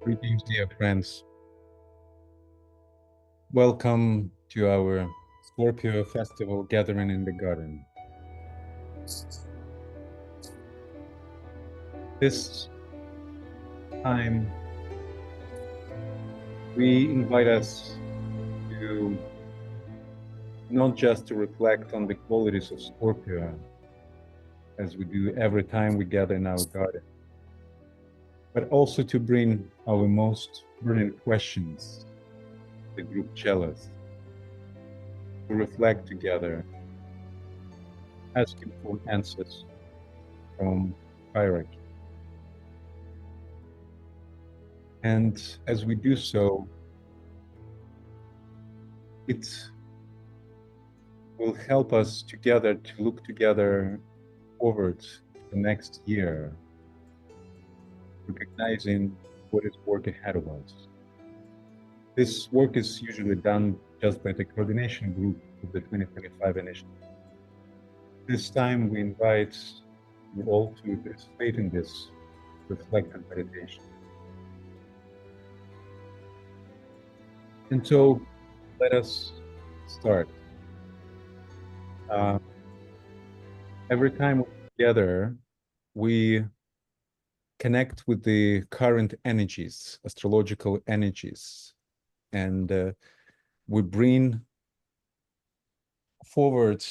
Greetings, dear friends. Welcome to our Scorpio Festival gathering in the garden. This time, we invite us to not just to reflect on the qualities of Scorpio, as we do every time we gather in our garden, but also to bring our most burning questions, the group cellos, to reflect together, asking for answers from hierarchy. And as we do so, it will help us together to look together forward the next year, recognizing what is work ahead of us. This work is usually done just by the coordination group of the 2025 initiative. This time we invite you all to participate in this reflective meditation. And so let us start. Every time we're together, we connect with the current energies, astrological energies, and we bring forward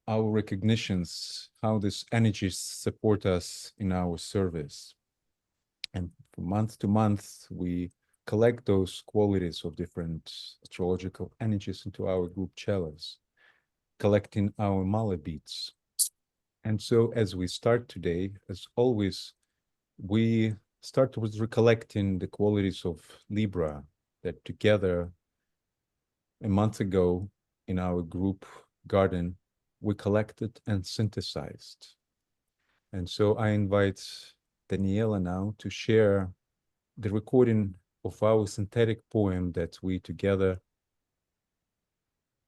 our recognitions, how these energies support us in our service. And from month to month, we collect those qualities of different astrological energies into our group cellos, collecting our mala beats. And so as we start today, as always, we start with recollecting the qualities of Libra that together a month ago in our group garden, we collected and synthesized. And so I invite Daniela now to share the recording of our synthetic poem that we together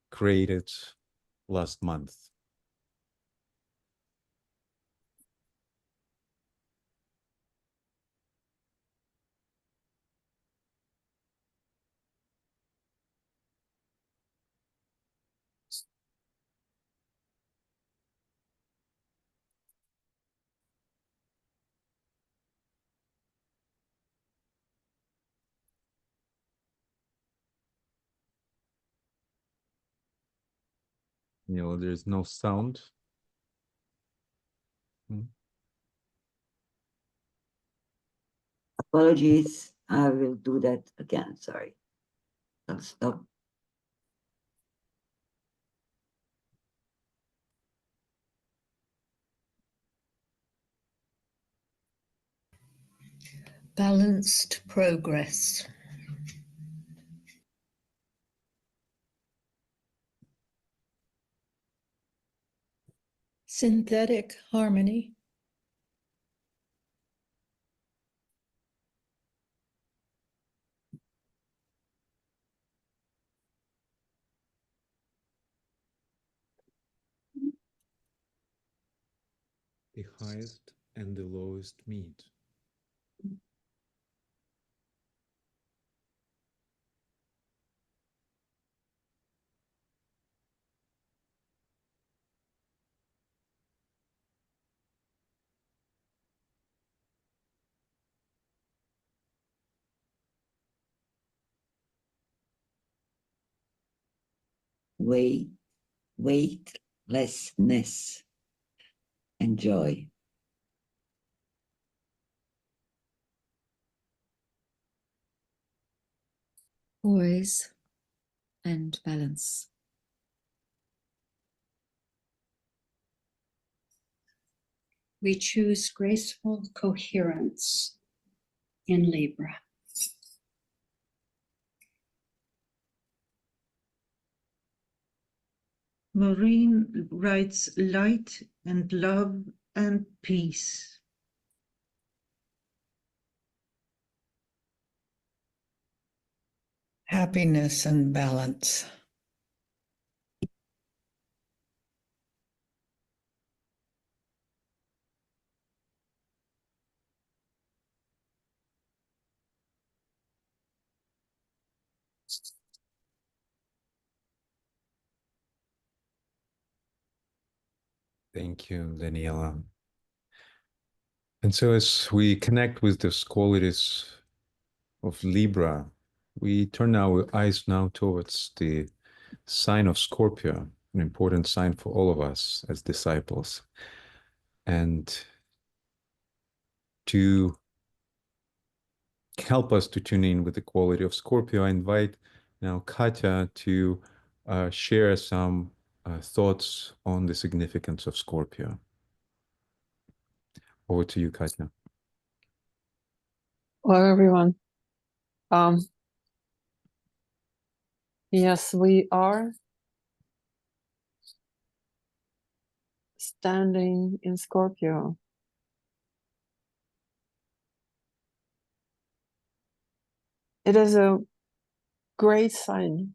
created last month. There's no sound. Apologies. I will do that again. Sorry. I'll stop. Balanced progress. Synthetic harmony. The highest and the lowest meet. Weightlessness and joy. Poise and balance. We choose graceful coherence in Libra. Maureen writes light and love and peace. Happiness and balance. Thank you, Daniela. And so as we connect with those qualities of Libra, we turn our eyes now towards the sign of Scorpio, an important sign for all of us as disciples. And to help us to tune in with the quality of Scorpio, I invite now Katya to share some thoughts on the significance of Scorpio. Over to you, Katya. Hello, everyone. Yes, we are standing in Scorpio. It is a great sign.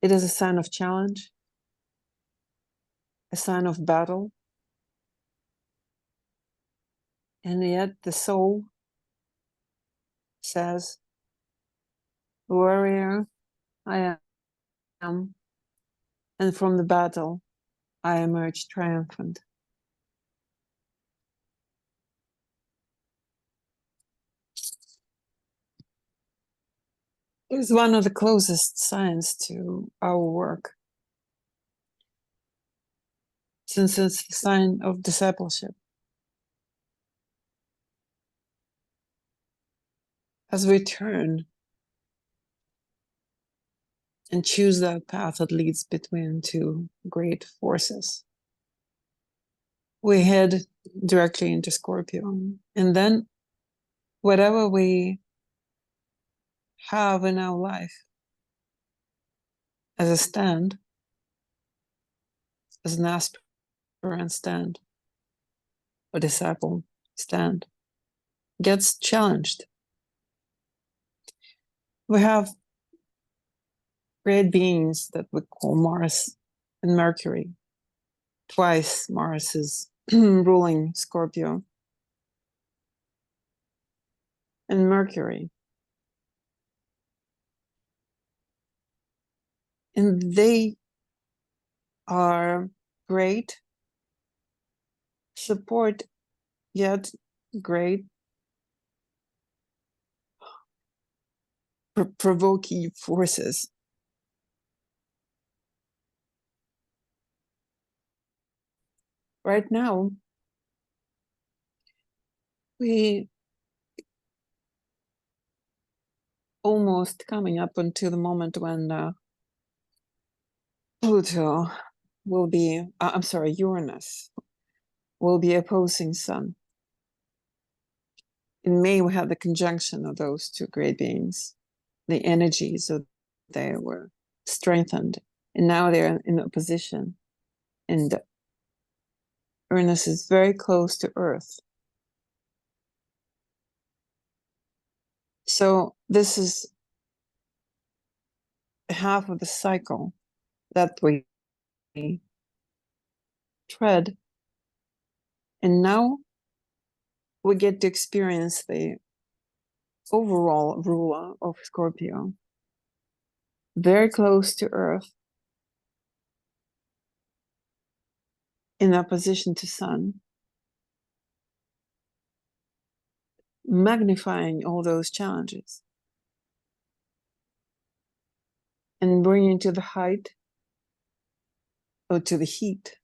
It is a sign of challenge, a sign of battle. And yet the soul says, warrior, I am, and from the battle, I emerge triumphant. It is one of the closest signs to our work, since it's the sign of discipleship. As we turn and choose that path that leads between two great forces, we head directly into Scorpio. And then whatever we have in our life as a stand, as an aspirant stand, a disciple stand, gets challenged. We have great beings that we call Mars and Mercury. Twice Mars is ruling Scorpio. And Mercury. And they are great, support, yet great, provoking forces. Right now, we almost coming up until the moment when Pluto will be, Uranus will be opposing Sun. In May, we have the conjunction of those two great beings. The energies of they were strengthened, and now they're in opposition. And Uranus is very close to Earth. So this is half of the cycle that we tread. And now we get to experience the overall ruler of Scorpio, very close to Earth, in opposition to Sun, magnifying all those challenges and bringing to the height or to the heat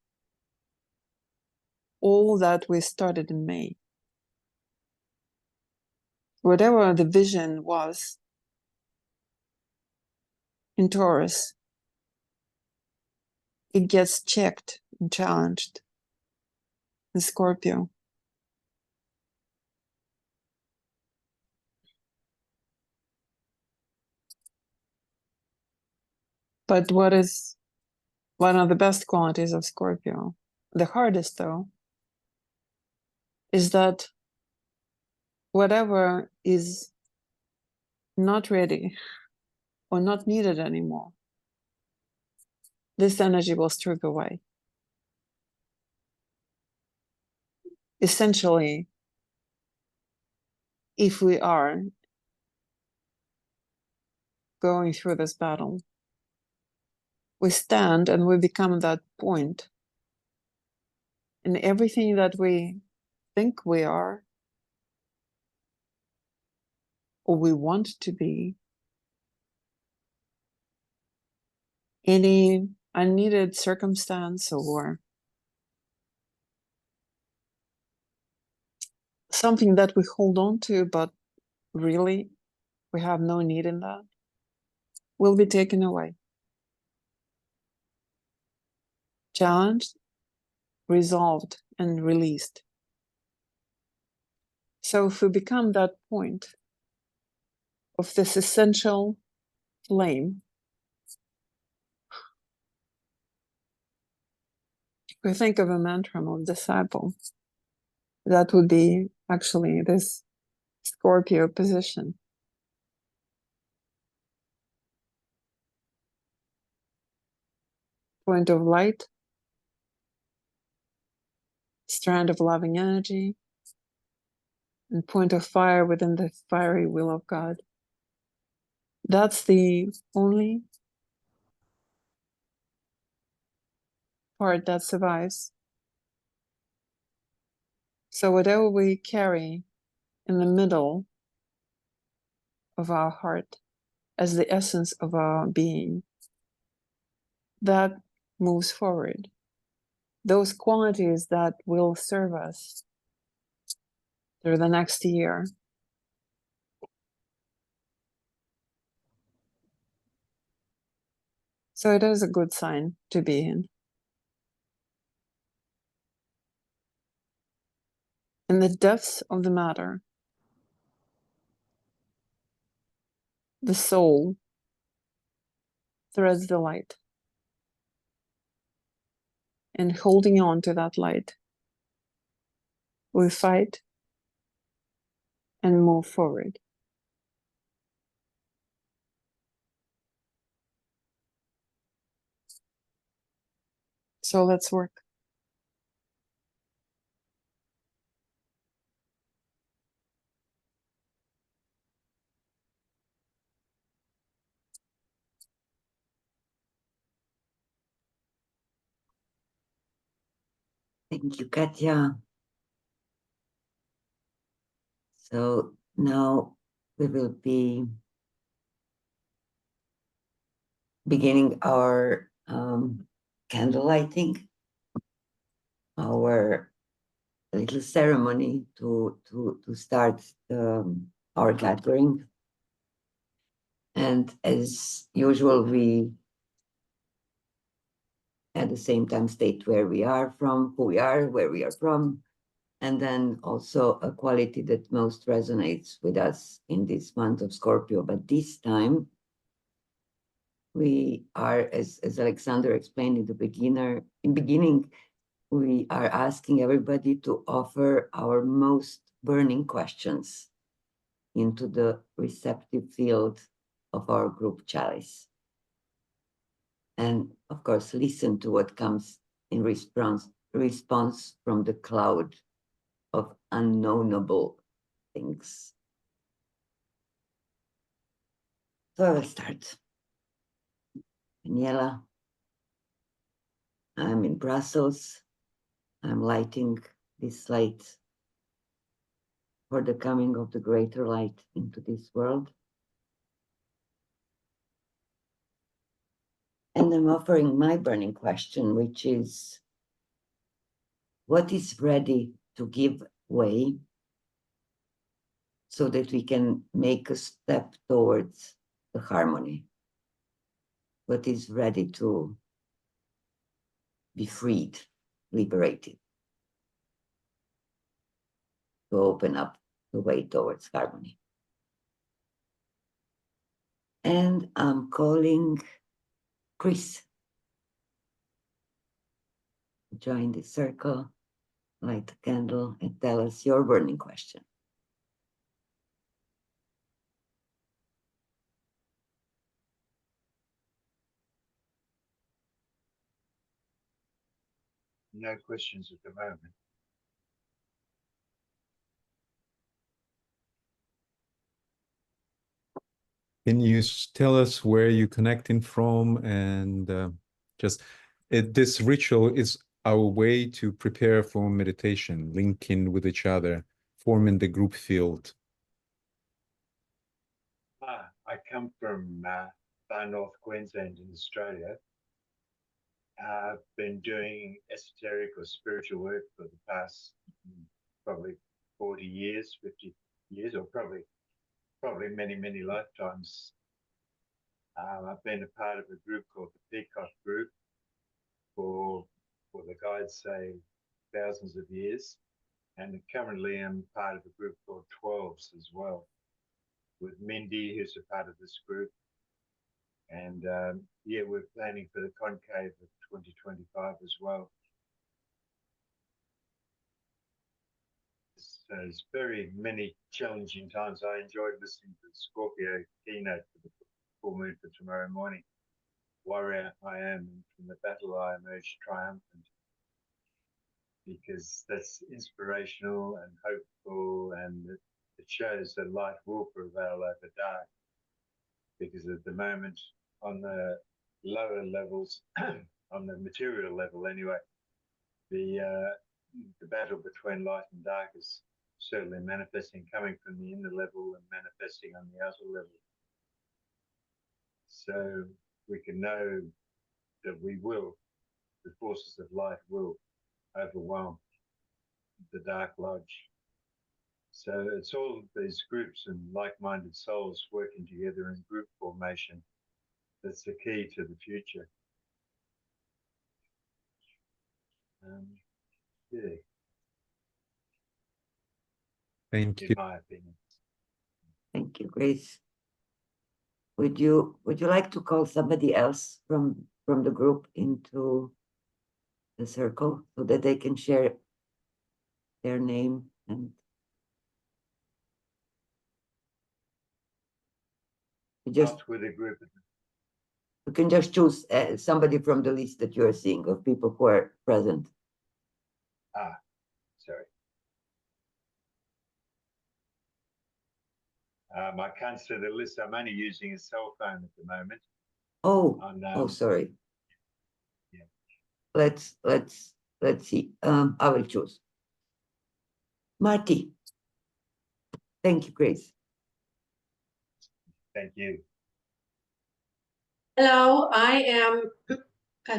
all that we started in May. Whatever the vision was in Taurus, it gets checked and challenged in Scorpio. But what is one of the best qualities of Scorpio, the hardest though, is that whatever is not ready or not needed anymore, this energy will strip away. Essentially, if we are going through this battle. We stand and we become that point. And everything that we think we are, or we want to be, any unneeded circumstance or something that we hold on to, but really we have no need in that, will be taken away. Challenged, resolved, and released. So if we become that point of this essential flame, if we think of a mantra of disciple, that would be actually this Scorpio position. Point of light, strand of loving energy, and point of fire within the fiery will of God. That's the only part that survives. So whatever we carry in the middle of our heart as the essence of our being, that moves forward. Those qualities that will serve us through the next year. So it is a good sign to be in. In the depths of the matter, the soul threads the light. And holding on to that light, we fight and move forward. So let's work. Thank you, Katya. So now we will be beginning our candle lighting, our little ceremony to start our gathering. And as usual, we at the same time state where we are from, who we are, where we are from, and then also a quality that most resonates with us in this month of Scorpio. But this time, we are, as Alexander explained in the beginning, we are asking everybody to offer our most burning questions into the receptive field of our group chalice. And of course, listen to what comes in response from the cloud of unknownable things. So I will start. Daniela, I'm in Brussels. I'm lighting this light for the coming of the greater light into this world. And I'm offering my burning question, which is, what is ready to give way so that we can make a step towards the harmony? What is ready to be freed, liberated, to open up the way towards harmony? And I'm calling Chris. Join the circle, light a candle, and tell us your burning question. No questions at the moment. Can you tell us where you're connecting from? And this ritual is our way to prepare for meditation, linking with each other, forming the group field. I come from far north Queensland in Australia. I've been doing esoteric or spiritual work for the past probably 40 years, 50 years, or probably many, many lifetimes. I've been a part of a group called the Peacock Group for the guides say thousands of years. And currently I'm part of a group called 12s as well, with Mindy, who's a part of this group. And yeah, we're planning for the concave of 2025 as well. So it's very many challenging times. I enjoyed listening to the Scorpio keynote for the full moon for tomorrow morning. Warrior I am, and from the battle I emerge triumphant. Because that's inspirational and hopeful, and it shows that light will prevail over dark. Because at the moment, on the lower levels, on the material level anyway, the battle between light and dark is certainly manifesting, coming from the inner level and manifesting on the outer level. So we can know that the forces of light will overwhelm the dark lodge. So it's all these groups and like-minded souls working together in group formation that's the key to the future. Yeah. Thank In you. my opinion. Thank you, Grace. Would you like to call somebody else from the group into the circle so that they can share their name and Not with a group. you can just choose somebody from the list that you're seeing of people who are present. Sorry. I can't see the list. I'm only using a cell phone at the moment. Oh, sorry. Yeah. Let's see. I will choose Marty. Thank you, Grace. Thank you. Hello, I am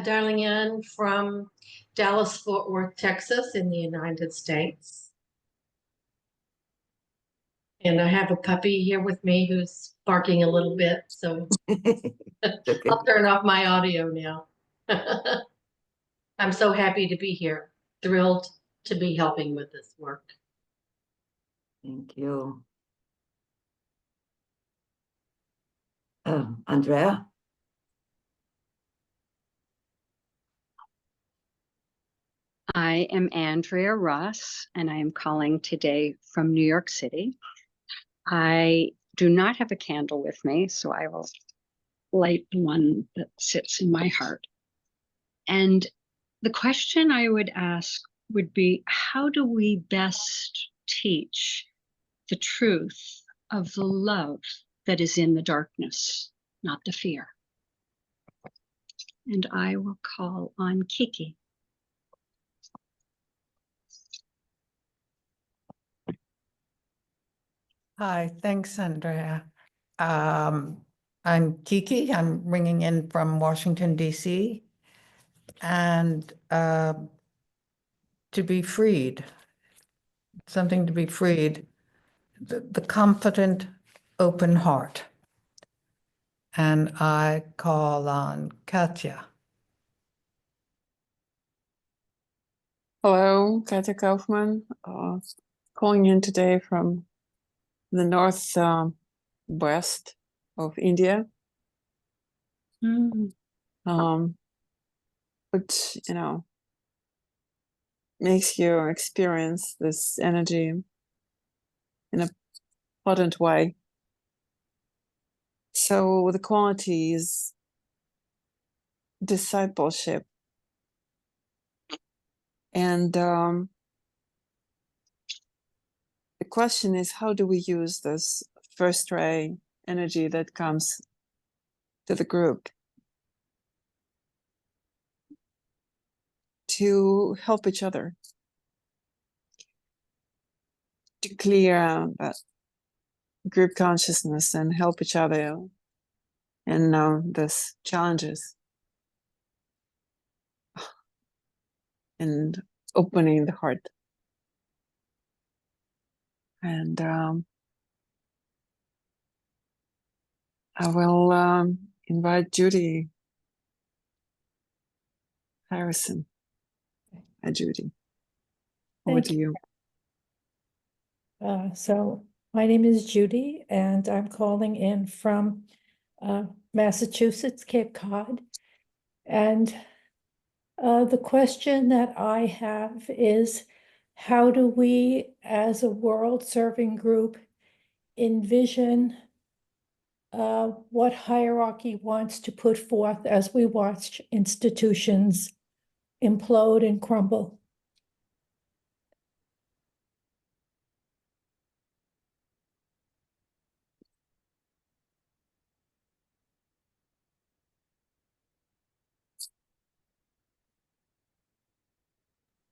Darling Ann from Dallas, Fort Worth, Texas in the United States. And I have a puppy here with me who's barking a little bit, so Okay. I'll turn off my audio now. I'm so happy to be here, thrilled to be helping with this work. Thank you. Andrea? I am Andrea Ross, and I am calling today from New York City. I do not have a candle with me, so I will light the one that sits in my heart. And the question I would ask would be, how do we best teach the truth of the love that is in the darkness, not the fear? And I will call on Kiki. Hi, thanks, Andrea. I'm Kiki. I'm ringing in from Washington, D.C. And to be freed, something to be freed, the confident, open heart. And I call on Katya. Hello, Katja Kaufman, calling in today from the north west of India. Which, makes you experience this energy in a potent way. So the quality is discipleship. And the question is, how do we use this first ray energy that comes to the group to help each other, to clear that group consciousness and help each other in these challenges and opening the heart. And I will invite Judy Harrison. Hi, Judy. Over Thank to you. So my name is Judy, and I'm calling in from Massachusetts, Cape Cod. And the question that I have is, how do we, as a world-serving group, envision what hierarchy wants to put forth as we watch institutions implode and crumble?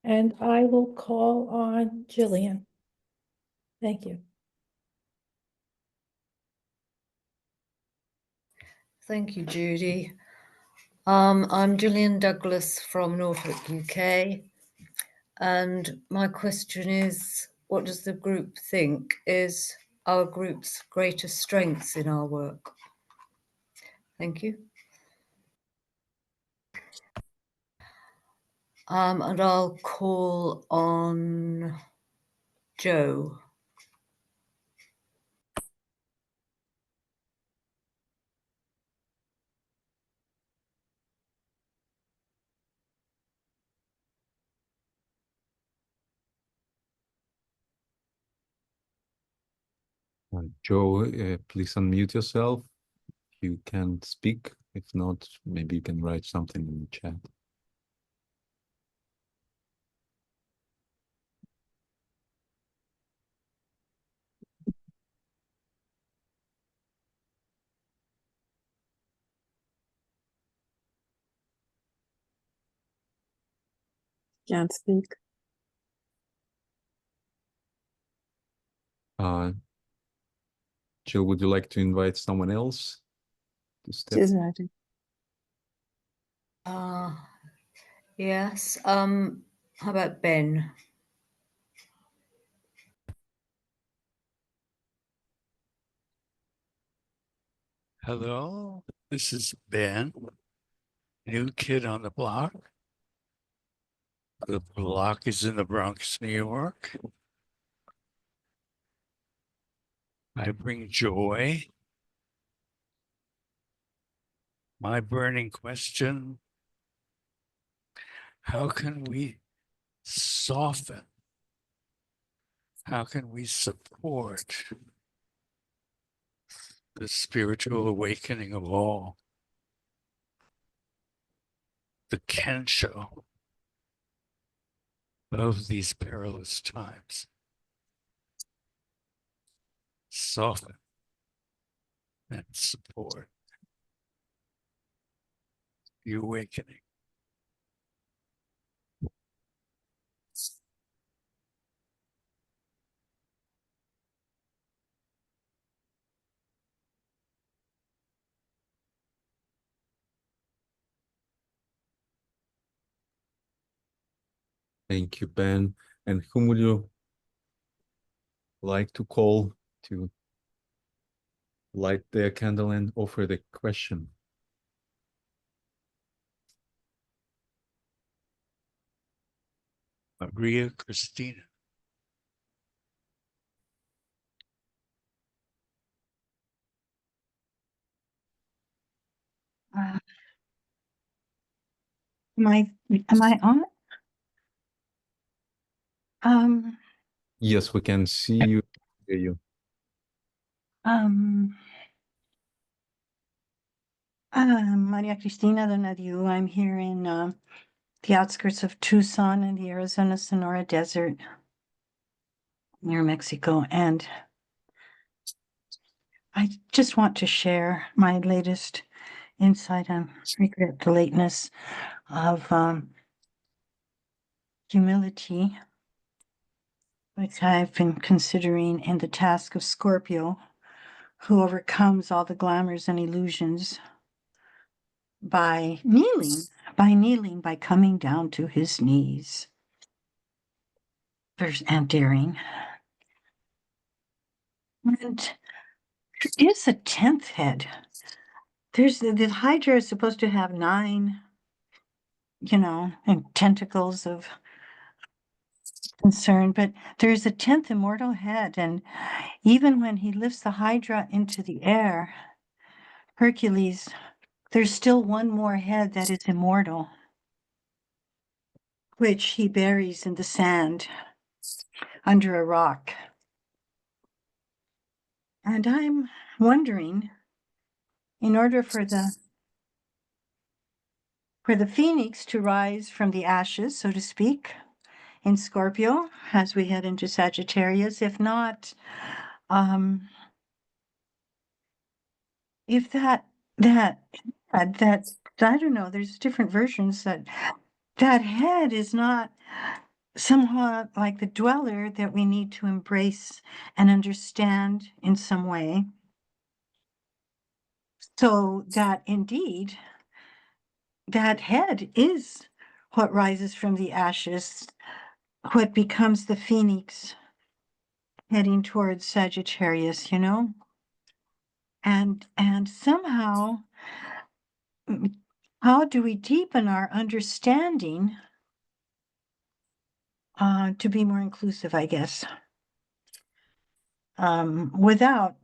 And I will call on Jillian. Thank you. Thank you, Judy. I'm Gillian Douglas from Norfolk, UK. And my question is, what does the group think is our group's greatest strengths in our work? Thank you. And I'll call on Joe. Joe, please unmute yourself. You can speak. If not, maybe you can write something in the chat. Can't speak. Jill, would you like to invite someone else to step? She's writing. Yes. How about Ben? Hello, this is Ben, new kid on the block. The block is in the Bronx, New York. I bring joy. My burning question, how can we soften? How can we support the spiritual awakening of all? The Kensho of these perilous times. Soften and support the awakening. Thank you, Ben. And whom would you like to call to light their candle and offer the question? Maria Christina. Am I on? Yes, we can see you, hear you. Maria Cristina Donadieu. I'm here in the outskirts of Tucson in the Arizona Sonora Desert near Mexico. And I just want to share my latest insight on regret the lateness of humility, which I've been considering in the task of Scorpio, who overcomes all the glamours and illusions by kneeling, by coming down to his knees. And daring. And there is a 10th head. There's the Hydra is supposed to have 9, and tentacles of concern, but there's a 10th immortal head. And even when he lifts the Hydra into the air, Hercules, there's still one more head that is immortal, which he buries in the sand under a rock. And I'm wondering, in order for the phoenix to rise from the ashes, so to speak, in Scorpio, as we head into Sagittarius, if not, if that, I don't know, there's different versions that head is not somewhat like the dweller that we need to embrace and understand in some way. So that indeed, that head is what rises from the ashes, what becomes the phoenix heading towards Sagittarius, and somehow, how do we deepen our understanding to be more inclusive, I guess, without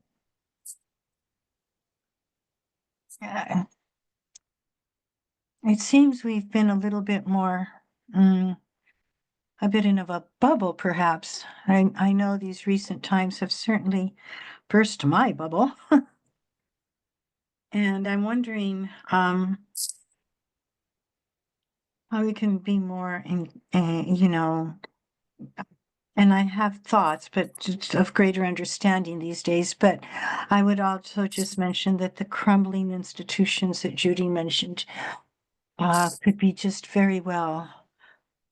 it seems we've been a little bit more a bit in of a bubble, perhaps. I know these recent times have certainly burst my bubble. And I'm wondering how we can be more and I have thoughts, but just of greater understanding these days. But I would also just mention that the crumbling institutions that Judy mentioned could be just very well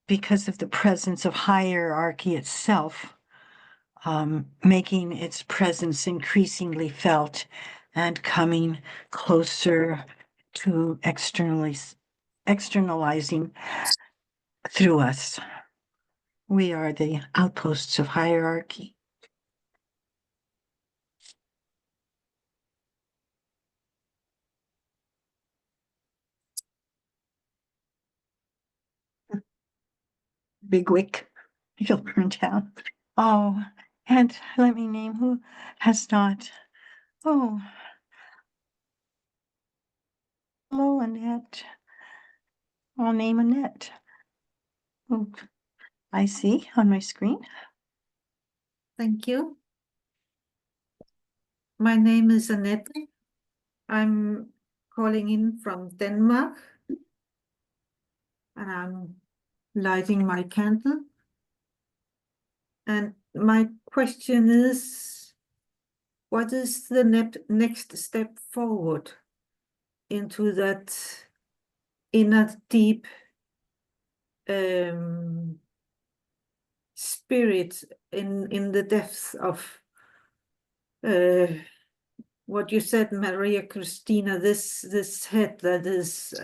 because of the presence of hierarchy itself, making its presence increasingly felt and coming closer to externalizing through us. We are the outposts of hierarchy. Big wick, you'll burn down. Oh, and let me name who has not. Oh, hello, Annette. I'll name Annette. Oh, I see on my screen. Thank you. My name is Annette. I'm calling in from Denmark, and I'm lighting my candle. And my question is, what is the next step forward into that inner deep spirit in the depths of what you said, Maria Christina, this head that is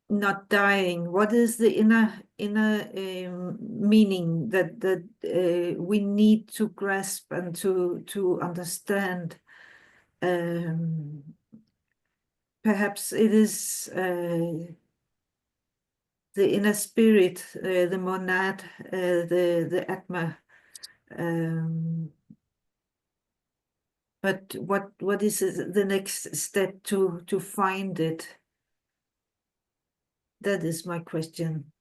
not dying? What is the inner meaning that we need to grasp and to understand? Perhaps it is the inner spirit, the monad, the atma. But what is the next step to find it? That is my question.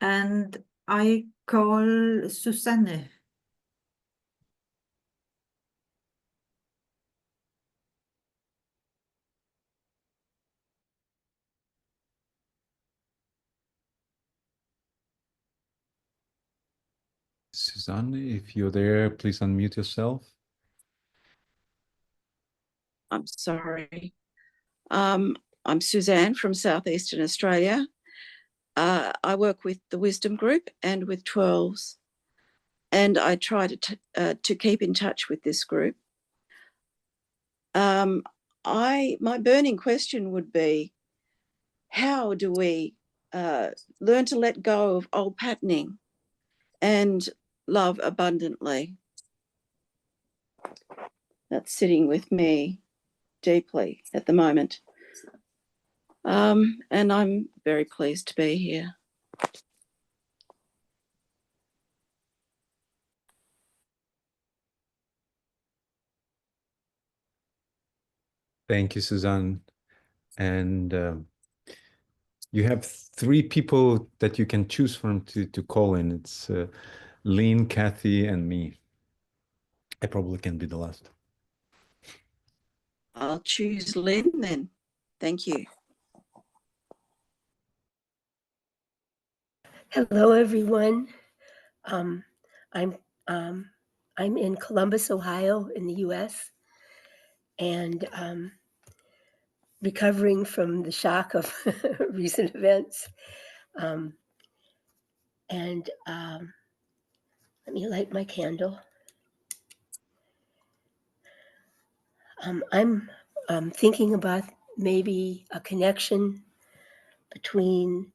And I call Susanne. Susanne, if you're there, please unmute yourself. I'm sorry. I'm Suzanne from Southeastern Australia. I work with the Wisdom Group and with 12s, and I try to keep in touch with this group. My burning question would be, how do we learn to let go of old patterning and love abundantly? That's sitting with me deeply at the moment. And I'm very pleased to be here. Thank you, Suzanne. And you have 3 people that you can choose from to call in. It's Lynn, Kathy, and me. I probably can be the last. I'll choose Lynn then. Thank you. Hello, everyone. I'm in Columbus, Ohio, in the U.S., and recovering from the shock of recent events. And let me light my candle. I'm thinking about maybe a connection between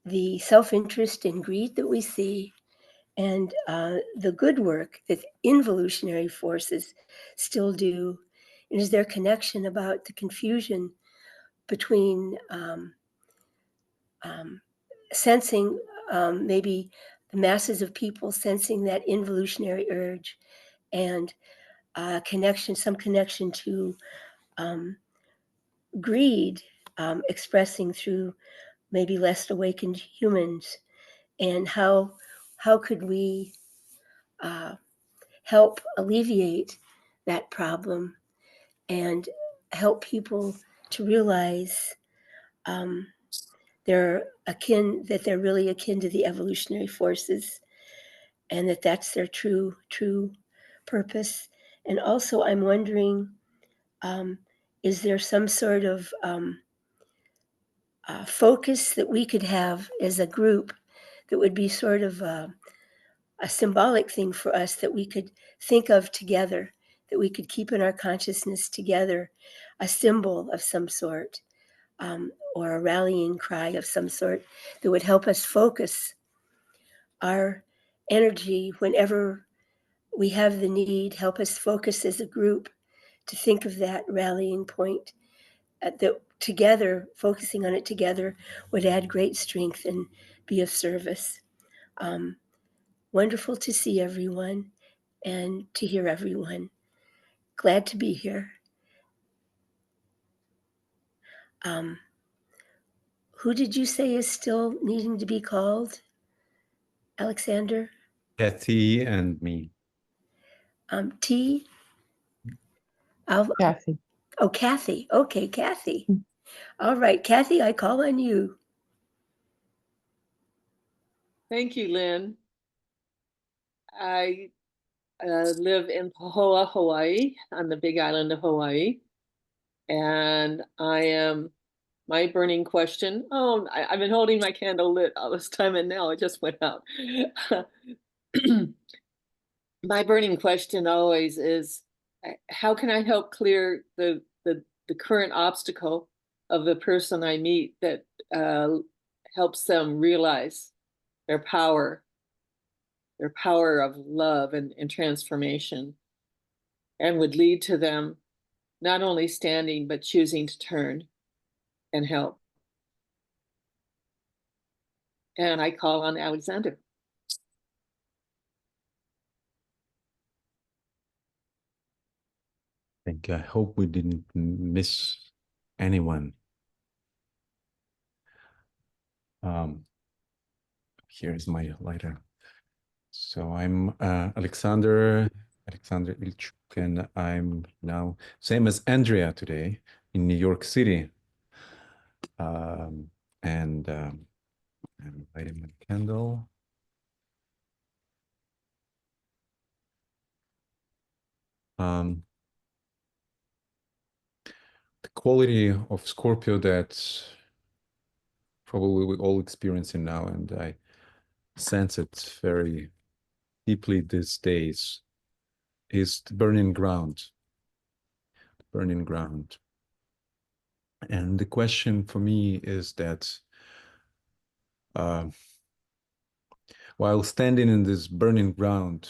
the self-interest and greed that we see and the good work that involutionary forces still do. And is there connection about the confusion between sensing maybe the masses of people sensing that involutionary urge and some connection to greed expressing through maybe less awakened humans, and how could we help alleviate that problem and help people to realize they're really akin to the evolutionary forces, and that's their true purpose. And also, I'm wondering, is there some sort of focus that we could have as a group that would be sort of a symbolic thing for us that we could think of together, that we could keep in our consciousness together, a symbol of some sort, or a rallying cry of some sort that would help us focus our energy whenever we have the need, help us focus as a group to think of that rallying point, that together, focusing on it together, would add great strength and be of service. Wonderful to see everyone and to hear everyone. Glad to be here. Who did you say is still needing to be called, Alexander? Kathy and me. T? Kathy. Oh, Kathy. Okay, Kathy. All right, Kathy, I call on you. Thank you, Lynn. I live in Pahoa, Hawaii, on the big island of Hawaii. And my burning question, I've been holding my candle lit all this time and now it just went out. My burning question always is, how can I help clear the current obstacle of the person I meet that helps them realize their power of love and transformation, and would lead to them not only standing, but choosing to turn and help. And I call on Alexander. I hope we didn't miss anyone. Here's my lighter. So I'm Alexander Ilchuk, and I'm now, same as Andrea today, in New York City. And I'm lighting my candle. quality of Scorpio that probably we're all experiencing now, and I sense it very deeply these days, is the burning ground. Burning ground. And the question for me is that while standing in this burning ground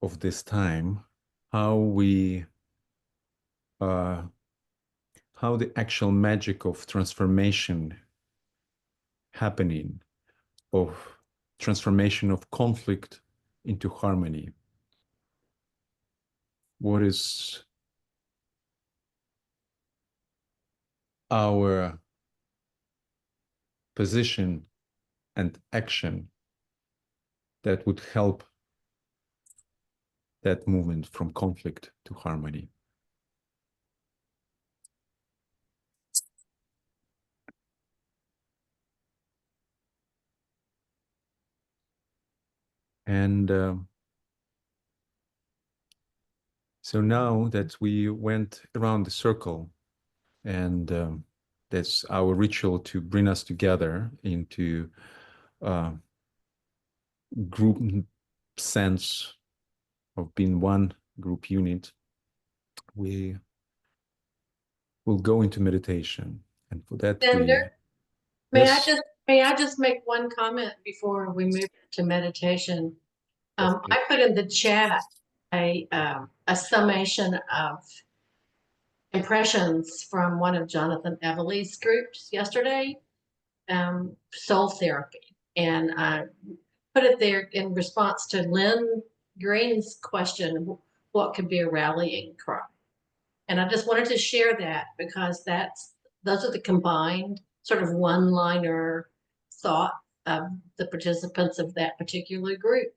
of this time, how the actual magic of transformation happening, of transformation of conflict into harmony. What is our position and action that would help that movement from conflict to harmony? And so now that we went around the circle, and that's our ritual to bring us together into group sense of being one group unit, we will go into meditation. And for that, Senator, Yes. may I just make one comment before we move to meditation? I put in the chat a summation of impressions from one of Jonathan Everly's groups yesterday, soul therapy. And I put it there in response to Lynn Green's question, what could be a rallying cry? And I just wanted to share that because those are the combined sort of one-liner thought of the participants of that particular group,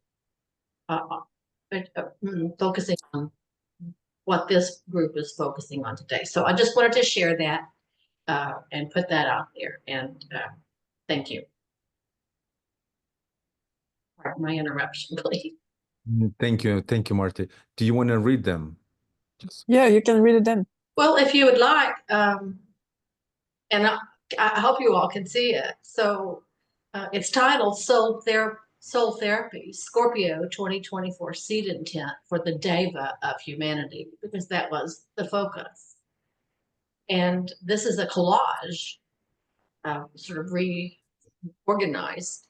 focusing on what this group is focusing on today. So I just wanted to share that and put that out there. And thank you. Pardon my interruption, please. Thank you, Marty. Do you want to read them? Yeah, you can read it then. Well, if you would like, and I hope you all can see it. So it's titled Soul Therapy, Scorpio 2024 Seed Intent for the Deva of Humanity, because that was the focus. And this is a collage, sort of reorganized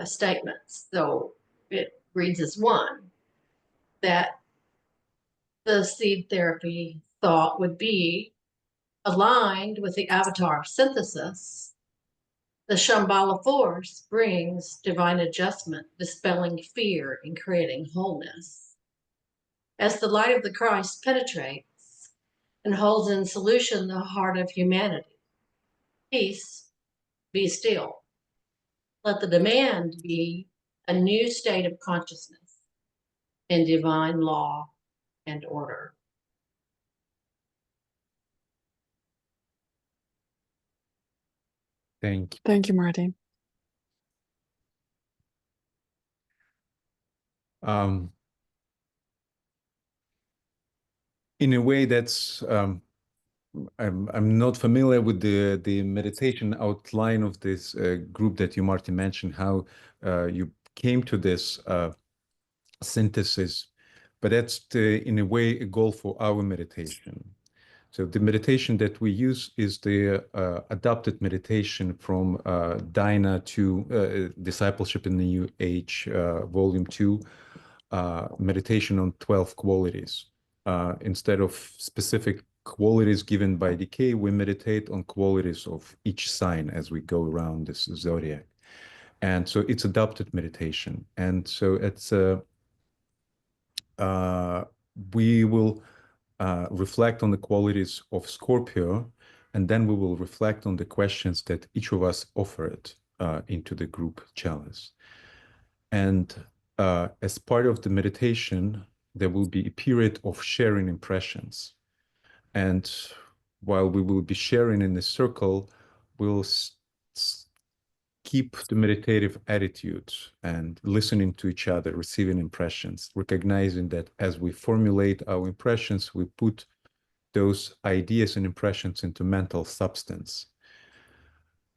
statements. So it reads as one, that the seed therapy thought would be aligned with the avatar of synthesis. The Shambhala force brings divine adjustment, dispelling fear and creating wholeness. As the light of the Christ penetrates and holds in solution the heart of humanity, peace, be still. Let the demand be a new state of consciousness in divine law and order. Thank you. Thank you, Marty. In a way, that's I'm not familiar with the meditation outline of this group that you, Marty, mentioned, how you came to this synthesis, but that's in a way a goal for our meditation. So the meditation that we use is the adapted meditation from Dina to Discipleship in the New Age, Volume 2, meditation on 12 qualities. Instead of specific qualities given by decay, we meditate on qualities of each sign as we go around this zodiac. And so it's adapted meditation. And so it's we will reflect on the qualities of Scorpio, and then we will reflect on the questions that each of us offered into the group chalice. And as part of the meditation, there will be a period of sharing impressions. And while we will be sharing in the circle, we'll keep the meditative attitude and listening to each other, receiving impressions, recognizing that as we formulate our impressions, we put those ideas and impressions into mental substance.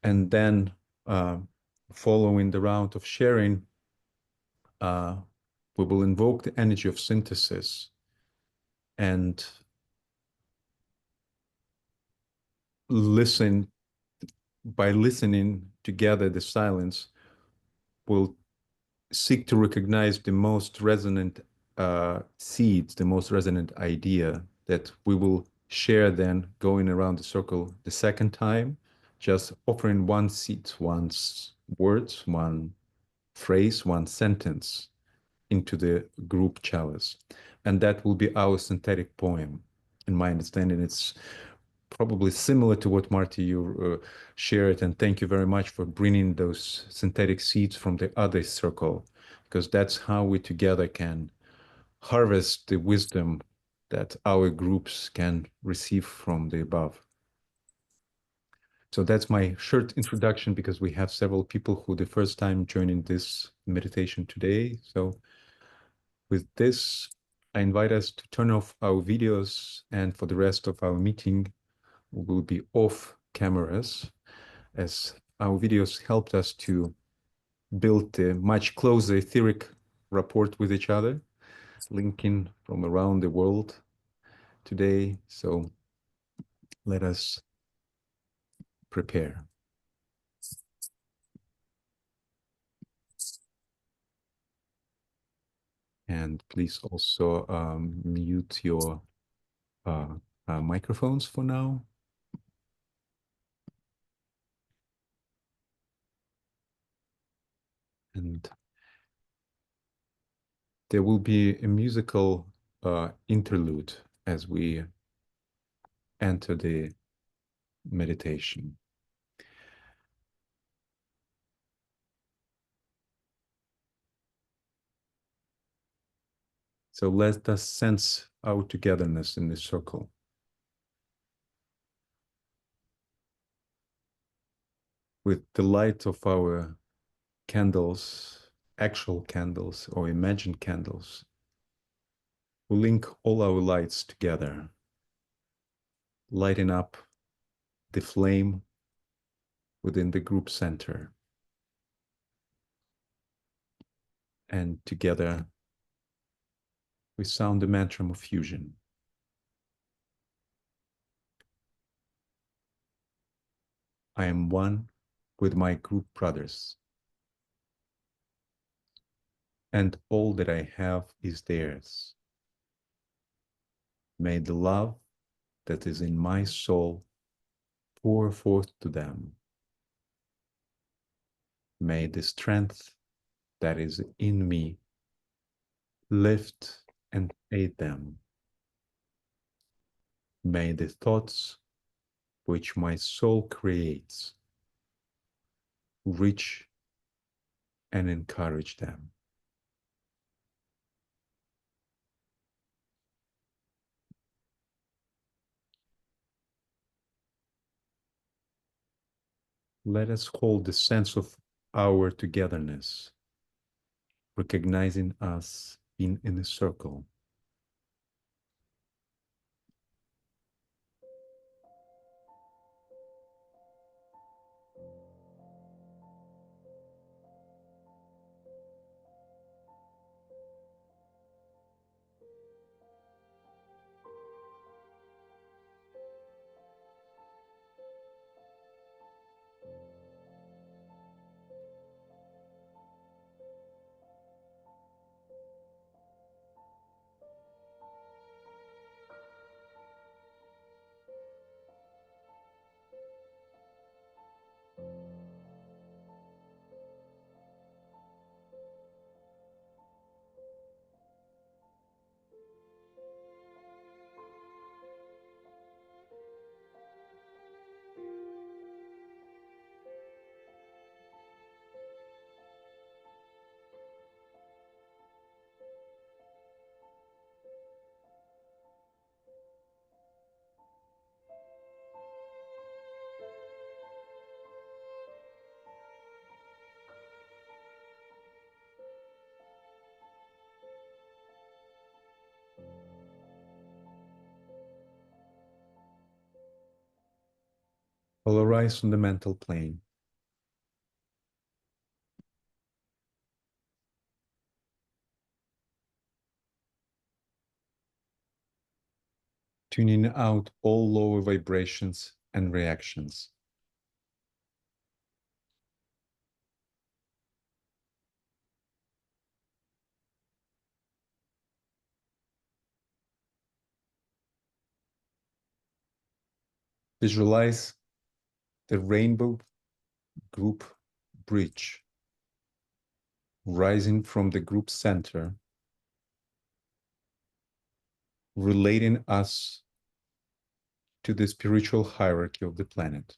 And then following the round of sharing, we will invoke the energy of synthesis, and by listening together the silence, we'll seek to recognize the most resonant seeds, the most resonant idea that we will share, then going around the circle the second time, just offering one seed, one words, one phrase, one sentence into the group chalice. And that will be our synthetic poem. In my understanding, it's probably similar to what, Marty, you shared, and thank you very much for bringing those synthetic seeds from the other circle, because that's how we together can harvest the wisdom that our groups can receive from the above. So that's my short introduction, because we have several people who the first time joining this meditation today. So with this, I invite us to turn off our videos, and for the rest of our meeting, we will be off cameras, as our videos helped us to build a much closer etheric rapport with each other, linking from around the world today. So let us prepare. And please also mute your microphones for now. And there will be a musical interlude as we enter the meditation. So let us sense our togetherness in this circle. With the light of our candles, actual candles or imagined candles, we link all our lights together, lighting up the flame within the group center. And together we sound the mantra of fusion. I am one with my group brothers, and all that I have is theirs. May the love that is in my soul pour forth to them. May the strength that is in me lift and aid them. May the thoughts which my soul creates reach and encourage them. Let us hold the sense of our togetherness, recognizing us in a circle. Polarize on the mental plane. Tuning out all lower vibrations and reactions. Visualize the rainbow group bridge rising from the group center, relating us to the spiritual hierarchy of the planet.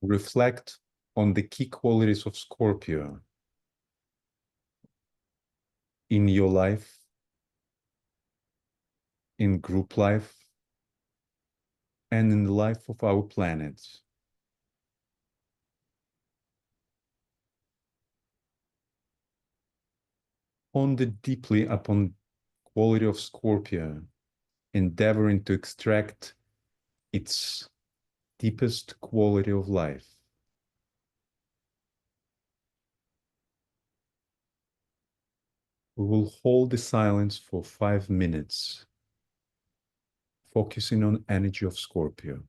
Reflect on the key qualities of Scorpio in your life, in group life, and in the life of our planet. Ponder deeply upon quality of Scorpio, endeavoring to extract its deepest quality of life. We will hold the silence for 5 minutes, focusing on energy of Scorpio.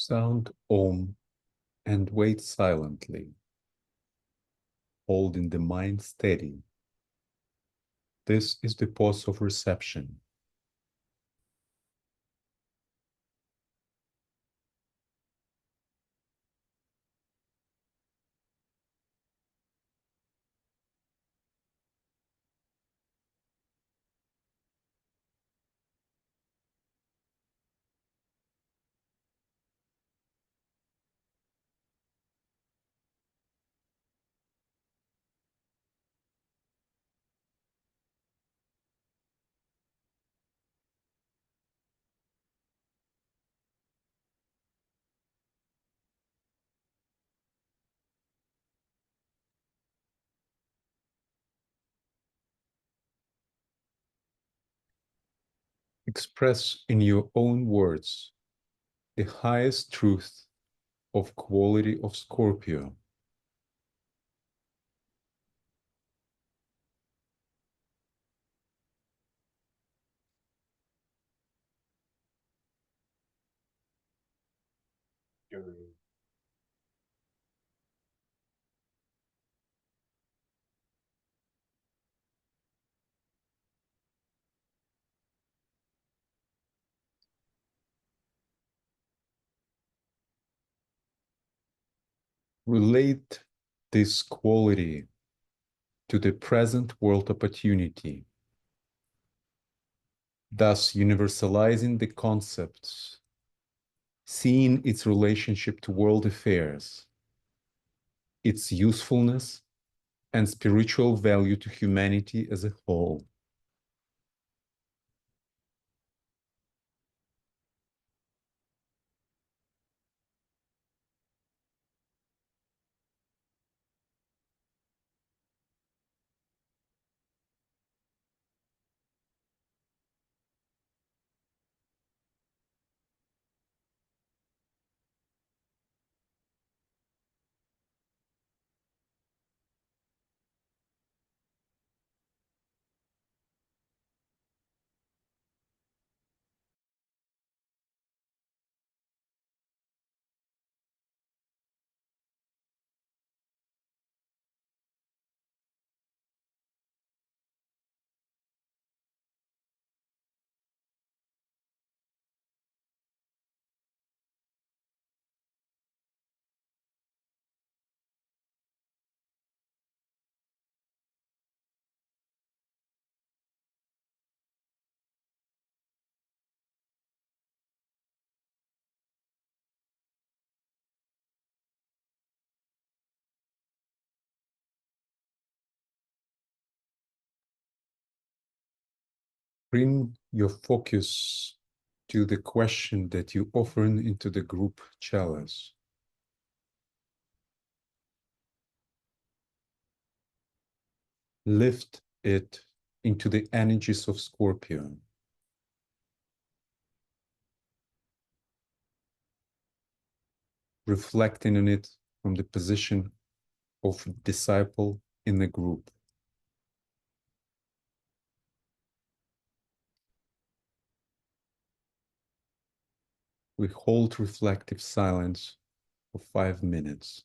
Sound Om and wait silently, holding the mind steady. This is the pause of reception. Express in your own words the highest truth of quality of Scorpio. Guru. Relate this quality to the present world opportunity, thus universalizing the concepts, seeing its relationship to world affairs, its usefulness and spiritual value to humanity as a whole. Bring your focus to the question that you offer into the group chalice. Lift it into the energies of Scorpio. Reflecting on it from the position of disciple in the group. We hold reflective silence for 5 minutes.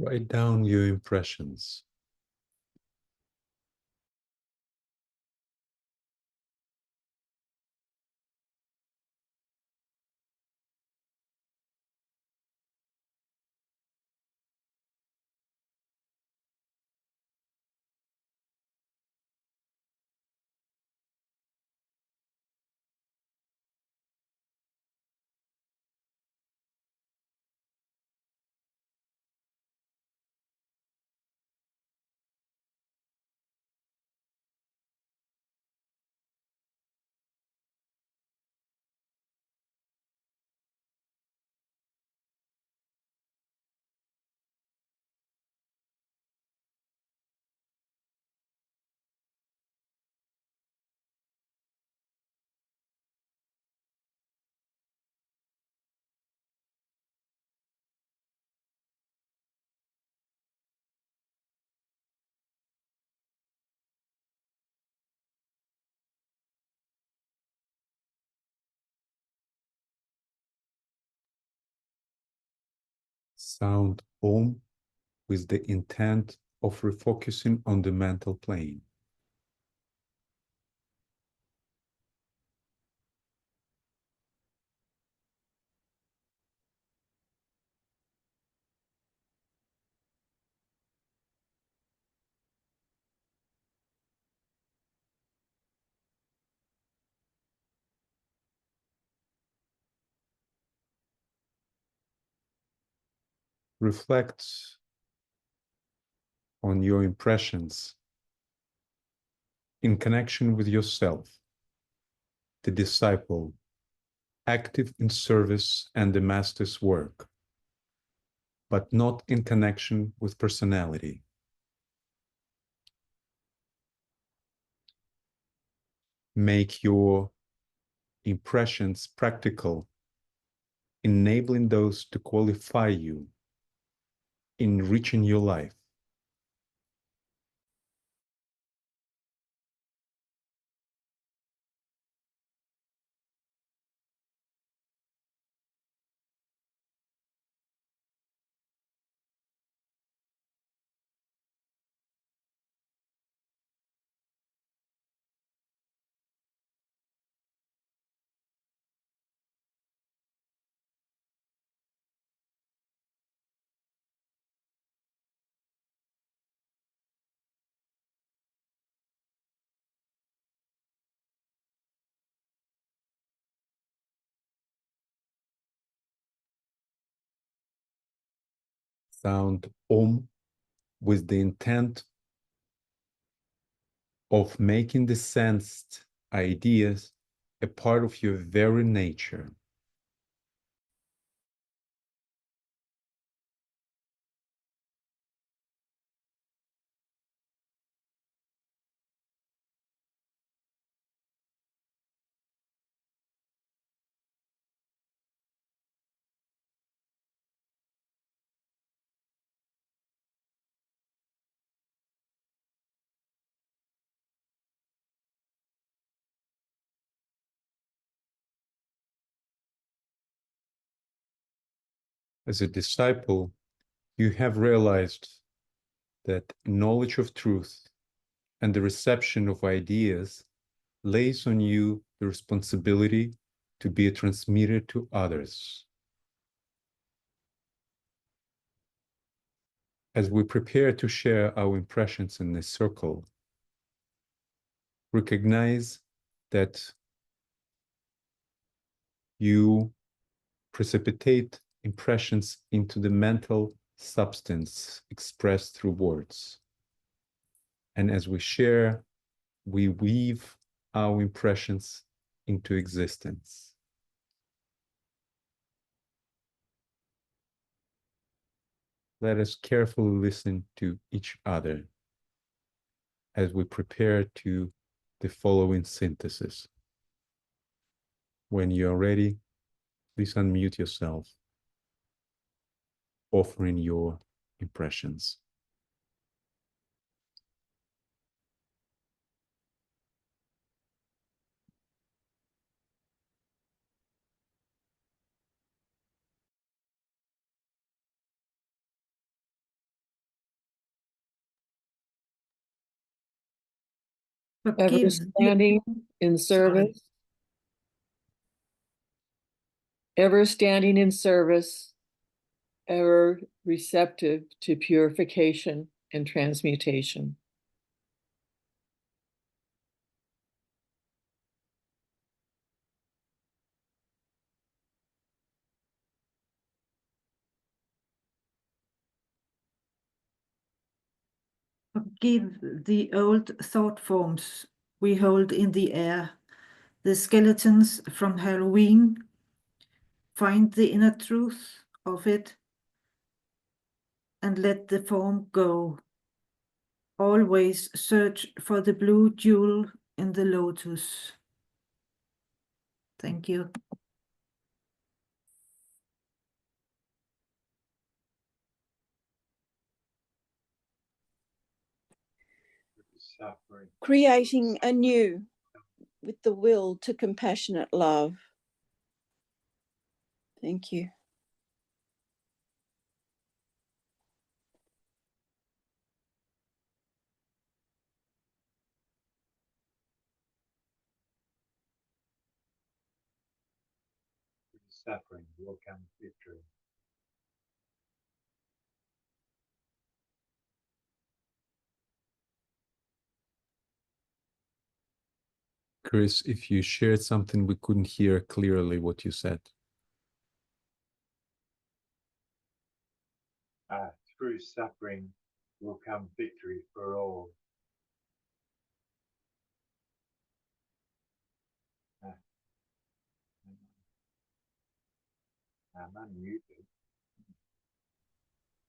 Write down your impressions. Sound Om with the intent of refocusing on the mental plane. Reflect on your impressions in connection with yourself, the disciple, active in service and the master's work, but not in connection with personality. Make your impressions practical, enabling those to qualify you, enriching your life. Sound Om with the intent of making the sensed ideas a part of your very nature. As a disciple, you have realized that knowledge of truth and the reception of ideas lays on you the responsibility to be a transmitter to others. As we prepare to share our impressions in this circle, recognize that you precipitate impressions into the mental substance expressed through words. And as we share, we weave our impressions into existence. Let us carefully listen to each other as we prepare to the following synthesis. When you're ready, please unmute yourself, offering your impressions. ever Forgive the standing in service, ever standing in service, ever receptive to purification and transmutation. Forgive the old thought forms we hold in the air, the skeletons from Halloween. Find the inner truth of it and let the form go. Always search for the blue jewel in the lotus. Thank you. Suffering. Creating anew with the will to compassionate love. Thank you. Suffering will come victory. Chris, if you shared something, we couldn't hear clearly what you said. Through suffering will come victory for all. I'm unmuted.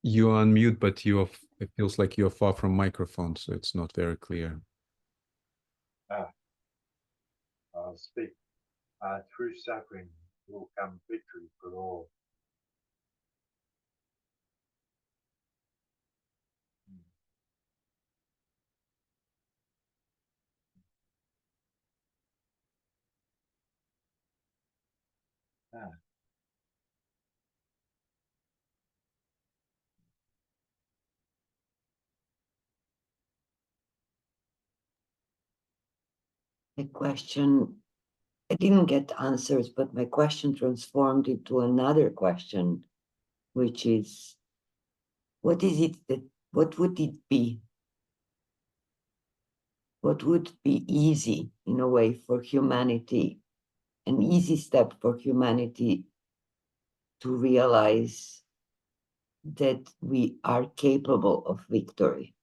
You're on mute, but it feels like you're far from microphone, so it's not very clear. I'll speak. Through suffering will come victory for all. The question, I didn't get answers, but my question transformed into another question, which is, what would it be? What would be easy in a way for humanity, an easy step for humanity to realize that we are capable of victory,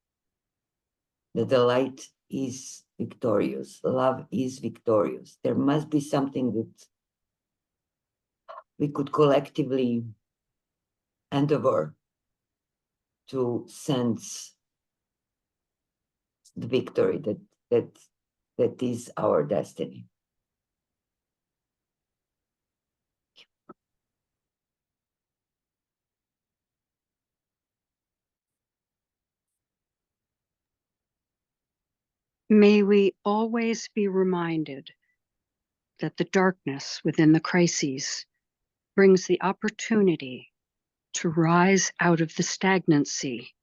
that the light is victorious, love is victorious. There must be something that we could collectively endeavor to sense the victory that is our destiny. May we always be reminded that the darkness within the crises brings the opportunity to rise out of the stagnancy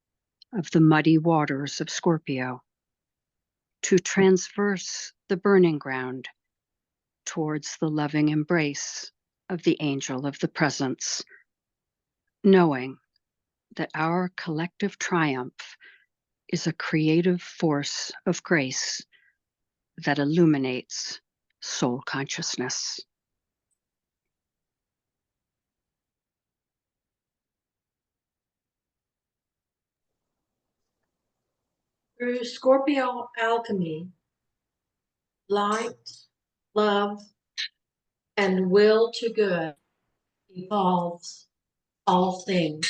of the muddy waters of Scorpio, to transverse the burning ground towards the loving embrace of the angel of the presence, knowing that our collective triumph is a creative force of grace that illuminates soul consciousness. Through Scorpio alchemy, light, love, and will to good evolves all things.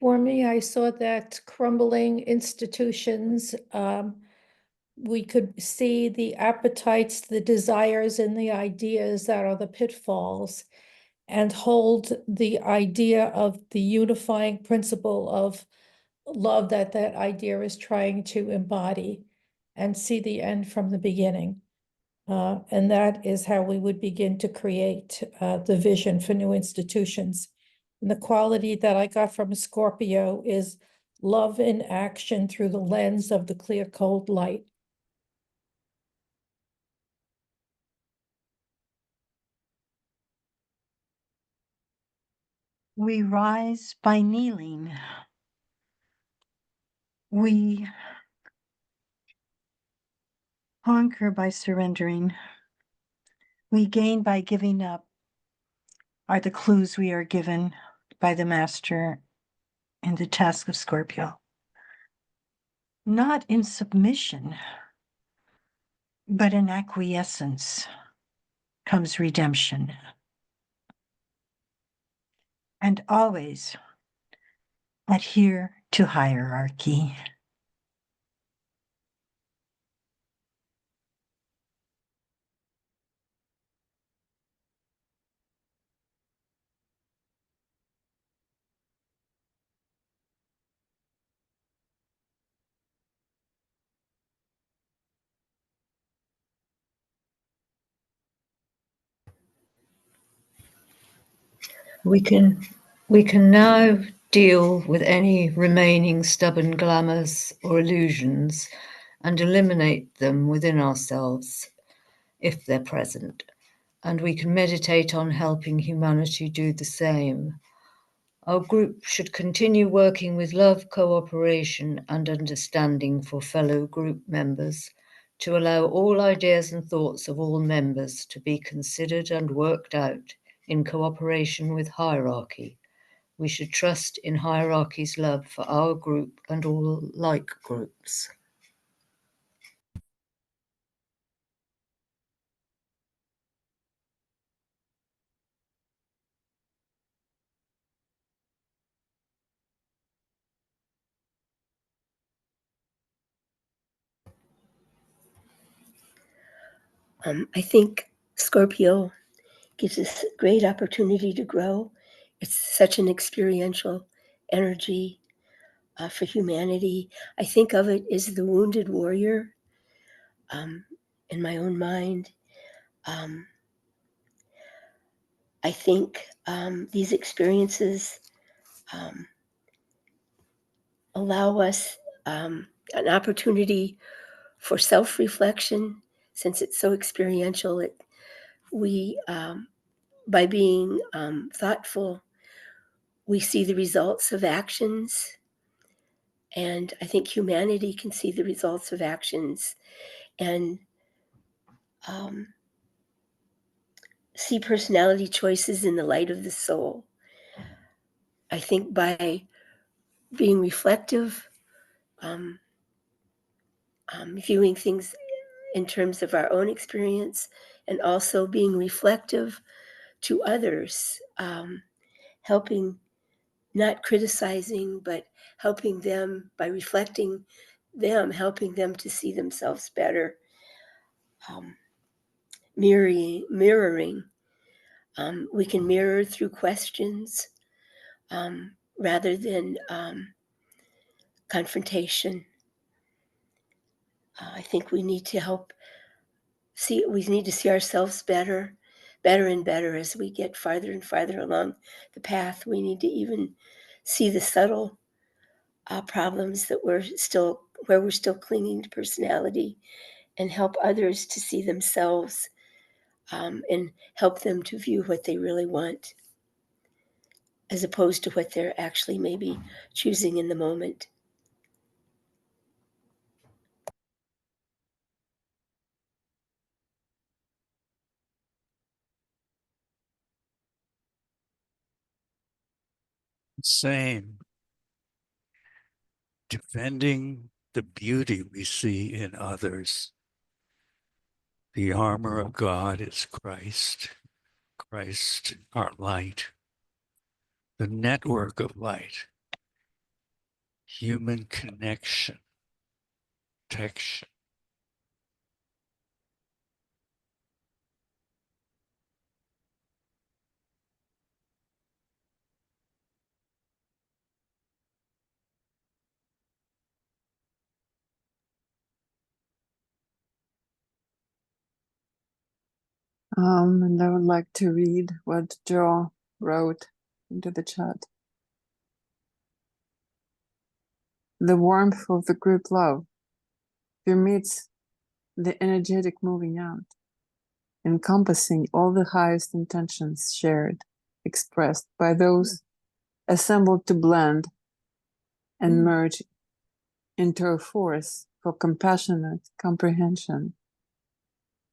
For me, I saw that crumbling institutions, we could see the appetites, the desires, and the ideas that are the pitfalls. and hold the idea of the unifying principle of love that that idea is trying to embody, and see the end from the beginning. And that is how we would begin to create the vision for new institutions. And the quality that I got from a Scorpio is love in action through the lens of the clear, cold light. We rise by kneeling. We conquer by surrendering. We gain by giving up, are the clues we are given by the Master in the task of Scorpio. Not in submission, but in acquiescence comes redemption. And always adhere to hierarchy. We can now deal with any remaining stubborn glamours or illusions and eliminate them within ourselves if they're present. And we can meditate on helping humanity do the same. Our group should continue working with love, cooperation, and understanding for fellow group members to allow all ideas and thoughts of all members to be considered and worked out in cooperation with hierarchy. We should trust in hierarchy's love for our group and all like groups. I think Scorpio gives us a great opportunity to grow. It's such an experiential energy for humanity. I think of it as the wounded warrior in my own mind. I think these experiences allow us an opportunity for self-reflection. Since it's so experiential, we by being thoughtful, we see the results of actions. And I think humanity can see the results of actions and see personality choices in the light of the soul. I think by being reflective, viewing things in terms of our own experience, and also being reflective to others, helping, not criticizing, but helping them by reflecting them, helping them to see themselves better, mirroring. We can mirror through questions rather than confrontation. I think we need to we need to see ourselves better and better as we get farther and farther along the path. We need to even see the subtle problems that where we're still clinging to personality, and help others to see themselves and help them to view what they really want as opposed to what they're actually maybe choosing in the moment. Same. Defending the beauty we see in others. The armor of God is Christ. Christ, our light. The network of light. Human connection. Protection. And I would like to read what Joe wrote into the chat. The warmth of the group love permits the energetic moving out, encompassing all the highest intentions shared, expressed by those assembled to blend and merge into a force for compassionate comprehension,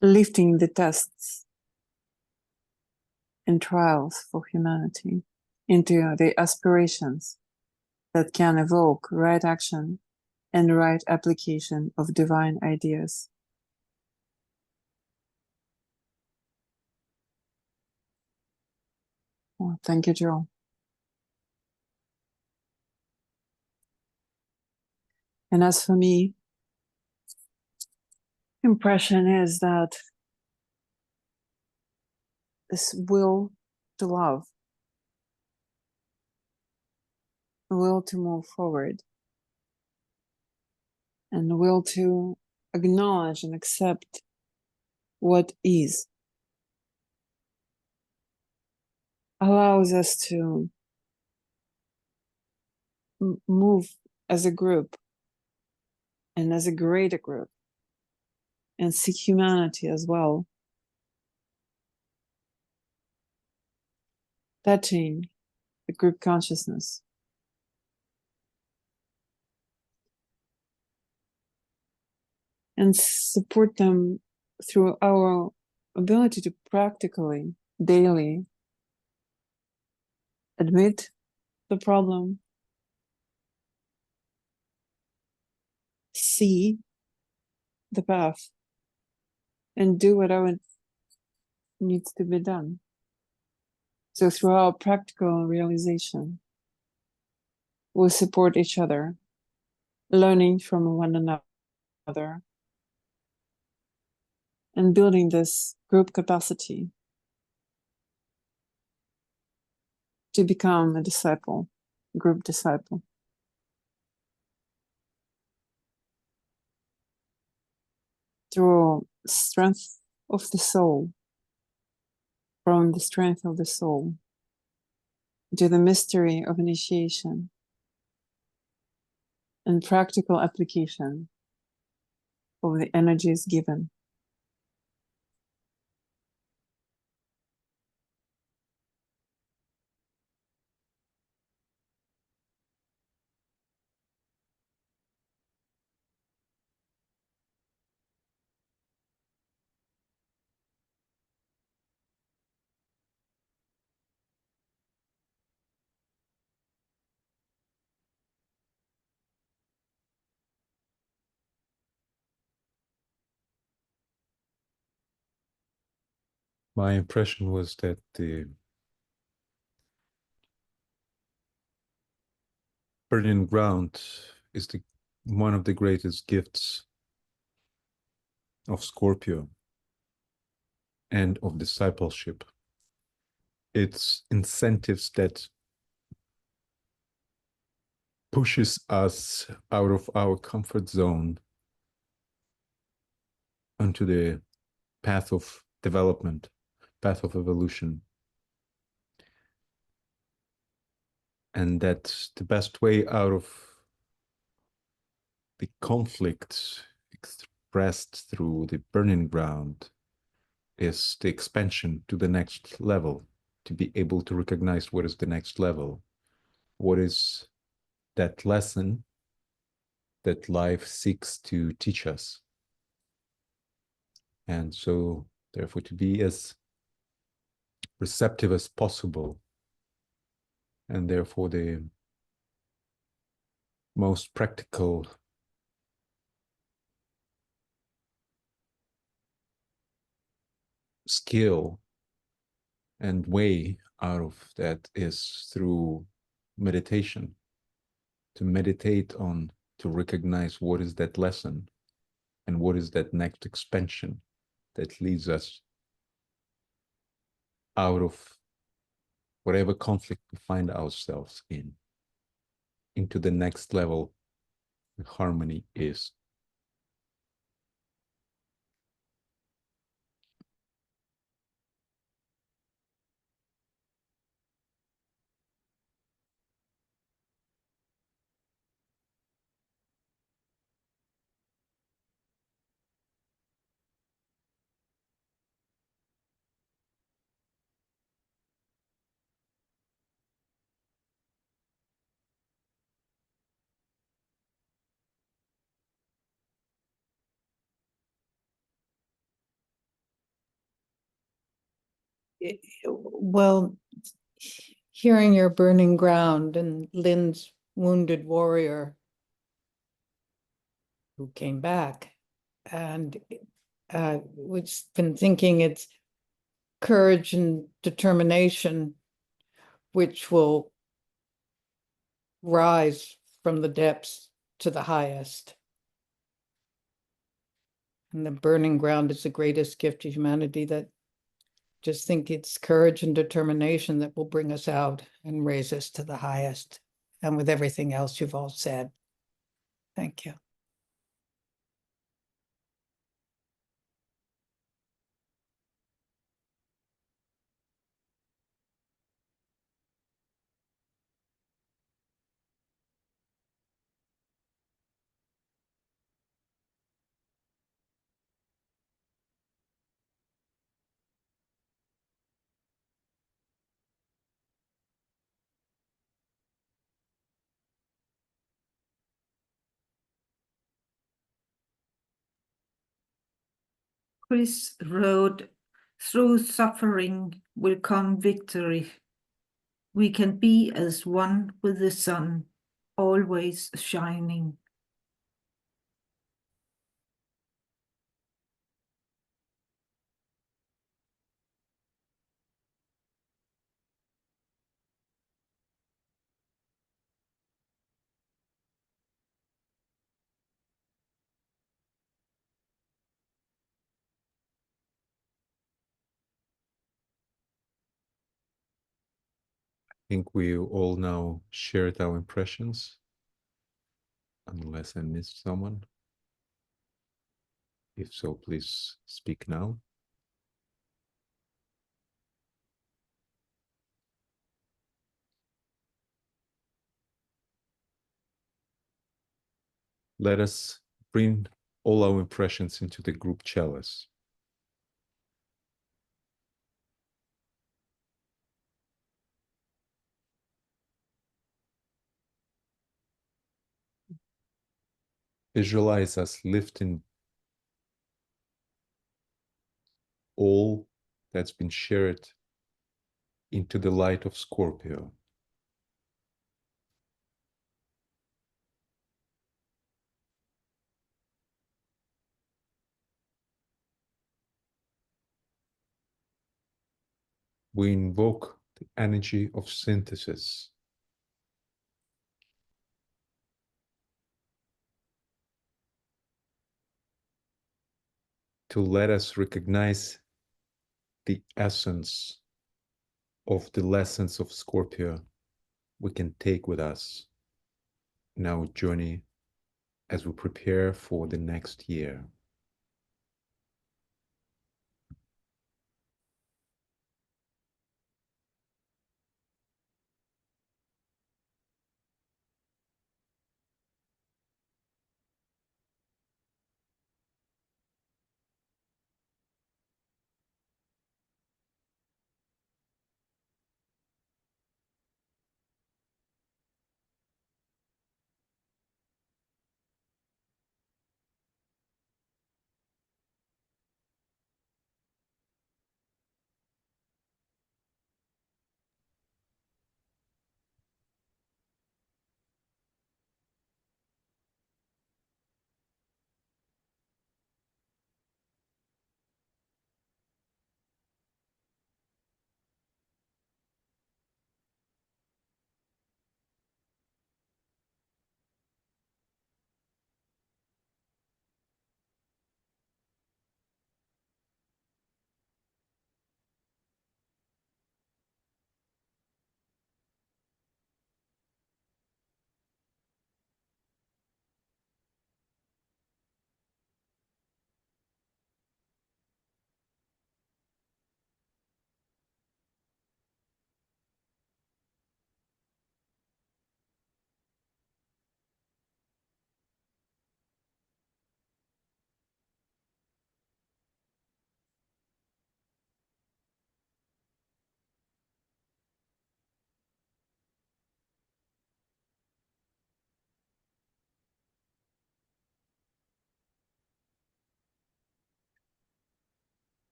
lifting the tests and trials for humanity into the aspirations that can evoke right action and right application of divine ideas. Oh, thank you, Joe. And as for me, impression is that this will to love, will to move forward, and will to acknowledge and accept what is, allows us to move as a group and as a greater group and see humanity as well, touching the group consciousness. And support them through our ability to practically, daily, admit the problem, see the path, and do whatever needs to be done. So through our practical realization, we'll support each other, learning from one another, and building this group capacity to become a disciple, group disciple. Through strength of the soul, from the strength of the soul, to the mystery of initiation and practical application of the energies given. My impression was that the burning ground is one of the greatest gifts of Scorpio and of discipleship. It's incentives that pushes us out of our comfort zone onto the path of development, path of evolution. And that the best way out of the conflict expressed through the burning ground is the expansion to the next level, to be able to recognize what is the next level, what is that lesson that life seeks to teach us. And so, therefore, to be as receptive as possible, and therefore the most practical skill and way out of that is through meditation, to meditate on, to recognize what is that lesson and what is that next expansion that leads us out of whatever conflict we find ourselves in, into the next level where harmony is. Well, hearing your burning ground and Lynn's wounded warrior who came back, and we've been thinking it's courage and determination which will rise from the depths to the highest. And the burning ground is the greatest gift to humanity. That just think it's courage and determination that will bring us out and raise us to the highest. And with everything else you've all said. Thank you. Chris wrote, through suffering will come victory. We can be as one with the sun, always shining. I think we all now shared our impressions, unless I missed someone. If so, please speak now. Let us bring all our impressions into the group chalice. Visualize us lifting all that's been shared into the light of Scorpio. We invoke the energy of synthesis. To let us recognize the essence of the lessons of Scorpio we can take with us in our journey as we prepare for the next year.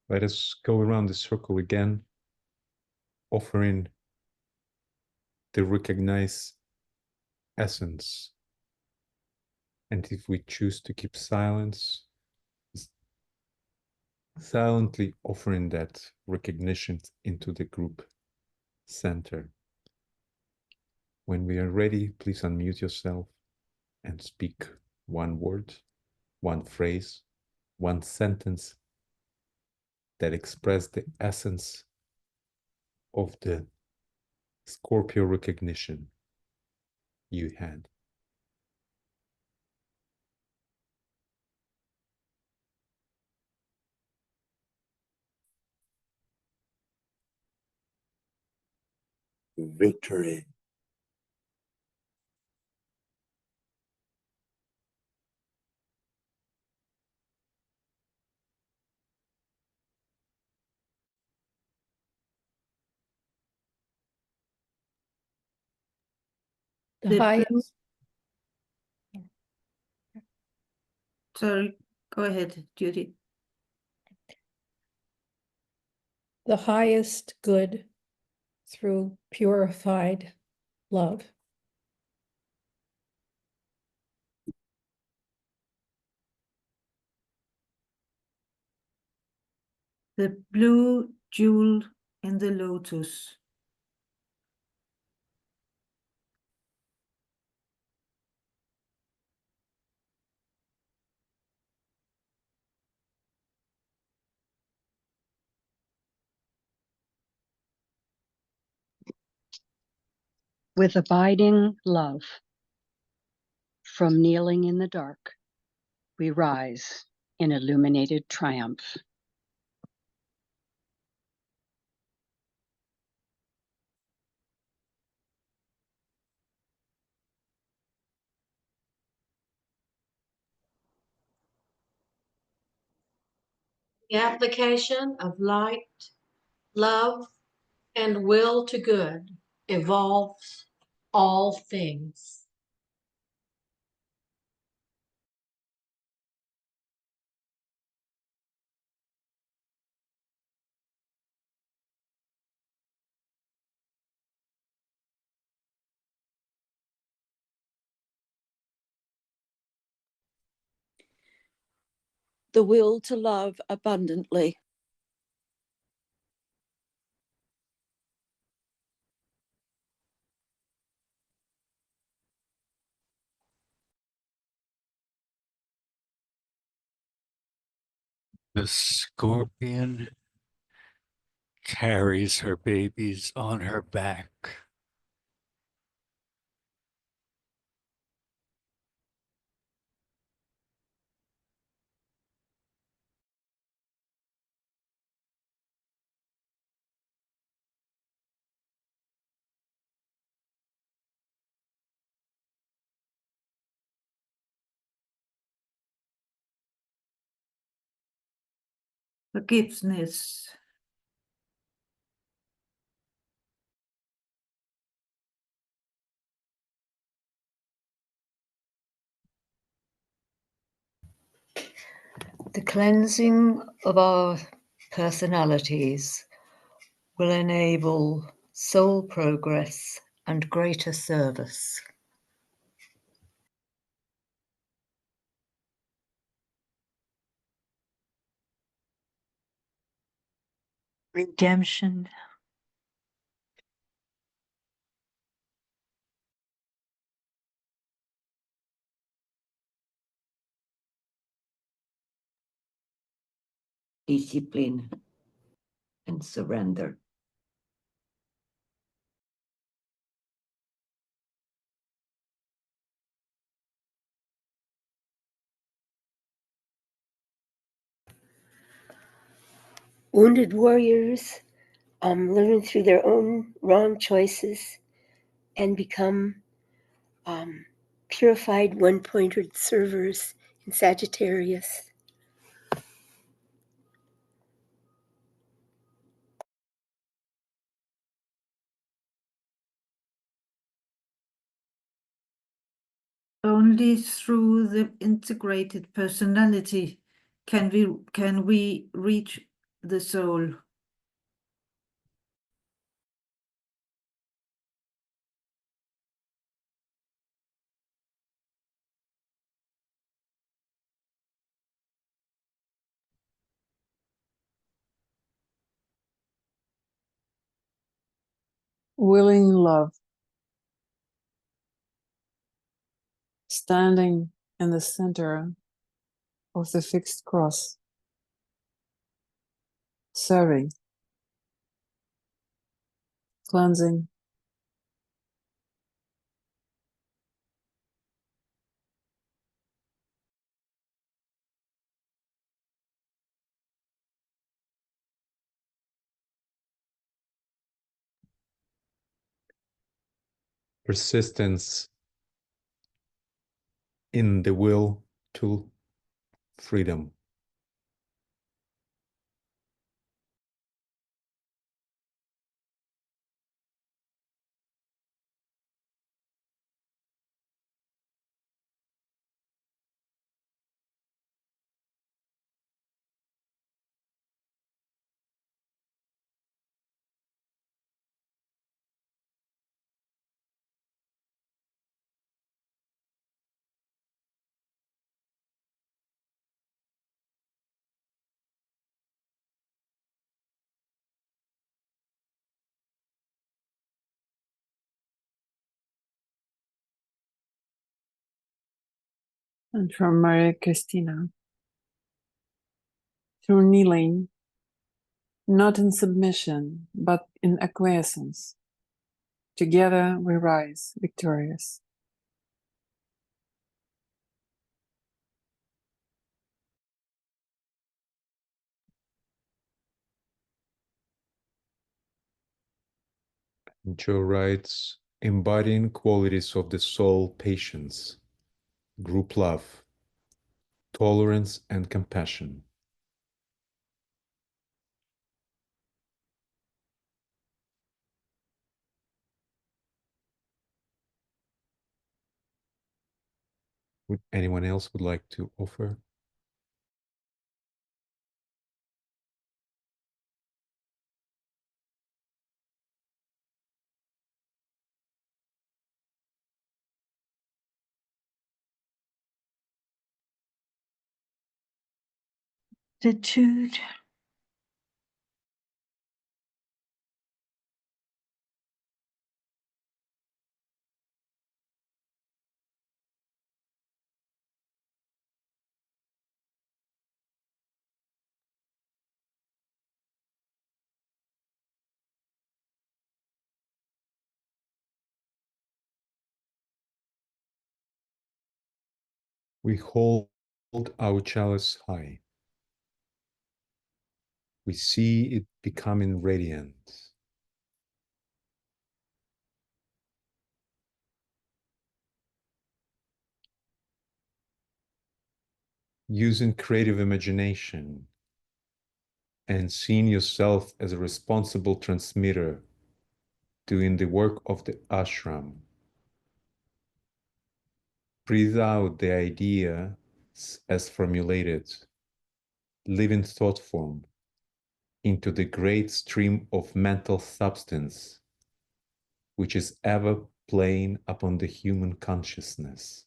Let us go around the circle again, offering the recognized essence. And if we choose to keep silence, silently offering that recognition into the group center. When we are ready, please unmute yourself and speak one word, one phrase, one sentence that express the essence of the Scorpio recognition you had. Victory. The highest, Sorry, go ahead, Judy. the highest good through purified love. The blue jewel in the lotus. With abiding love, from kneeling in the dark, we rise in illuminated triumph. The application of light, love, and will to good evolves all things. The will to love abundantly. The scorpion carries her babies on her back. Forgiveness. The cleansing of our personalities will enable soul progress and greater service. Redemption. Discipline and surrender. Wounded warriors learn through their own wrong choices and become purified one-pointed servers in Sagittarius. Only through the integrated personality can we reach the soul. Willing love, standing in the center of the fixed cross, serving, cleansing, Persistence in the will to freedom. and from Maria Cristina, through kneeling, not in submission, but in acquiescence. Together we rise victorious. Joe writes, embodying qualities of the soul: patience, group love, tolerance, and compassion. Would anyone else would like to offer? Gratitude. We hold our chalice high. We see it becoming radiant. Using creative imagination and seeing yourself as a responsible transmitter doing the work of the ashram. Breathe out the idea as formulated, living thought form, into the great stream of mental substance, which is ever playing upon the human consciousness.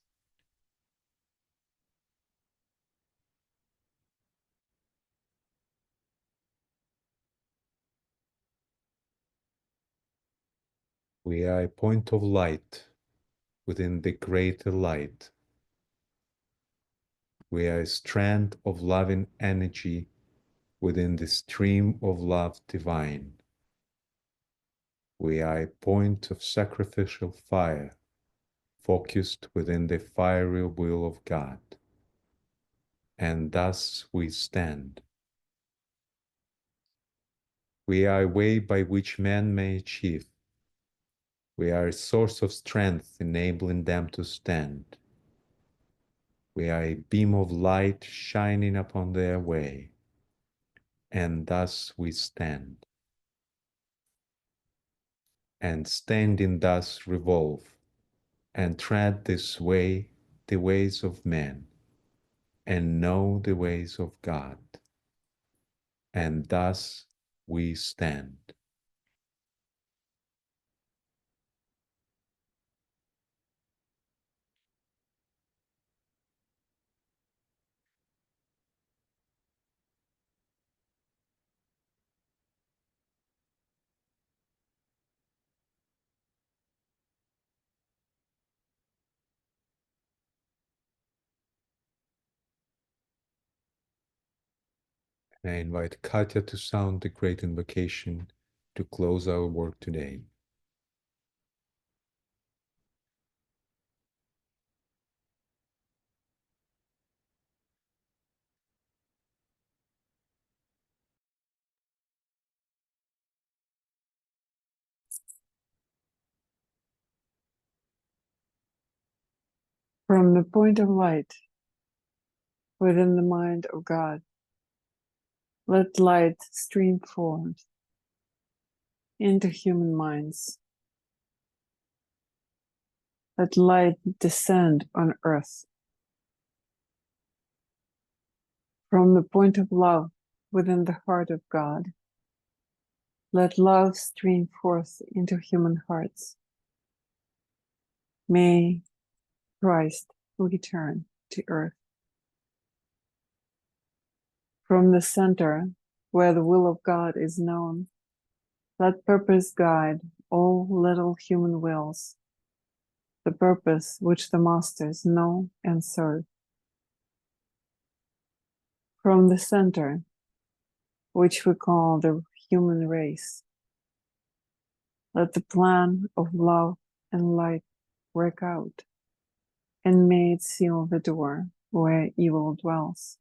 We are a point of light within the greater light. We are a strand of loving energy within the stream of love divine. We are a point of sacrificial fire, focused within the fiery will of God. And thus we stand. We are a way by which men may achieve. We are a source of strength enabling them to stand. We are a beam of light shining upon their way. And thus we stand. And standing thus revolve, and tread this way the ways of men, and know the ways of God. and thus we stand. I invite Katya to sound the great invocation to close our work today. From the point of light within the mind of God, let light stream forward into human minds. Let light descend on earth. From the point of love within the heart of God, let love stream forth into human hearts. May Christ return to earth. From the center where the will of God is known, let purpose guide all little human wills, the purpose which the masters know and serve. From the center, which we call the human race, let the plan of love and light work out, and may it seal the door where evil dwells.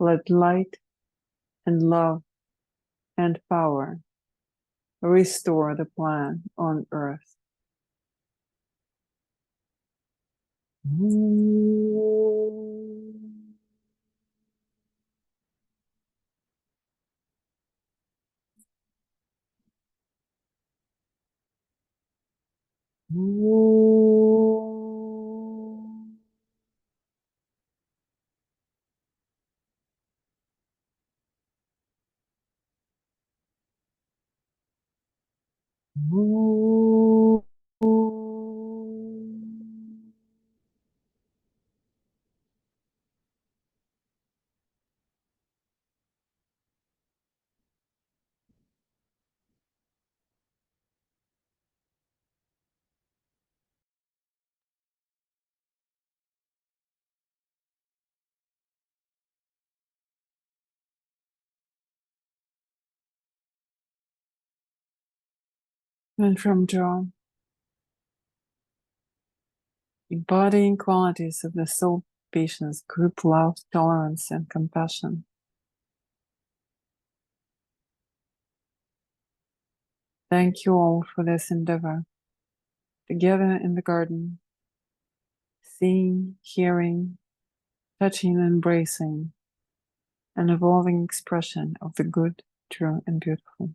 Let light and love and power restore the plan on earth. And from John, embodying qualities of the soul, patience, group love, tolerance, and compassion. Thank you all for this endeavor. Together in the garden, seeing, hearing, touching, and embracing, an evolving expression of the good, true, and beautiful.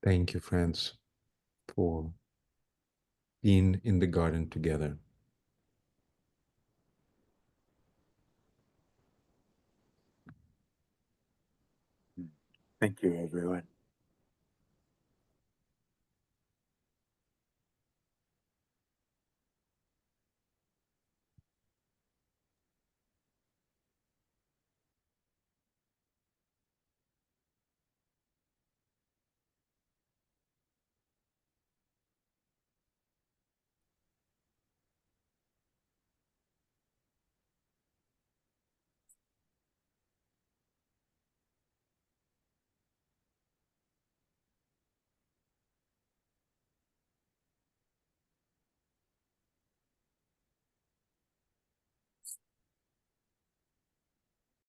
Thank you, friends, for being in the garden together. Thank you, everyone.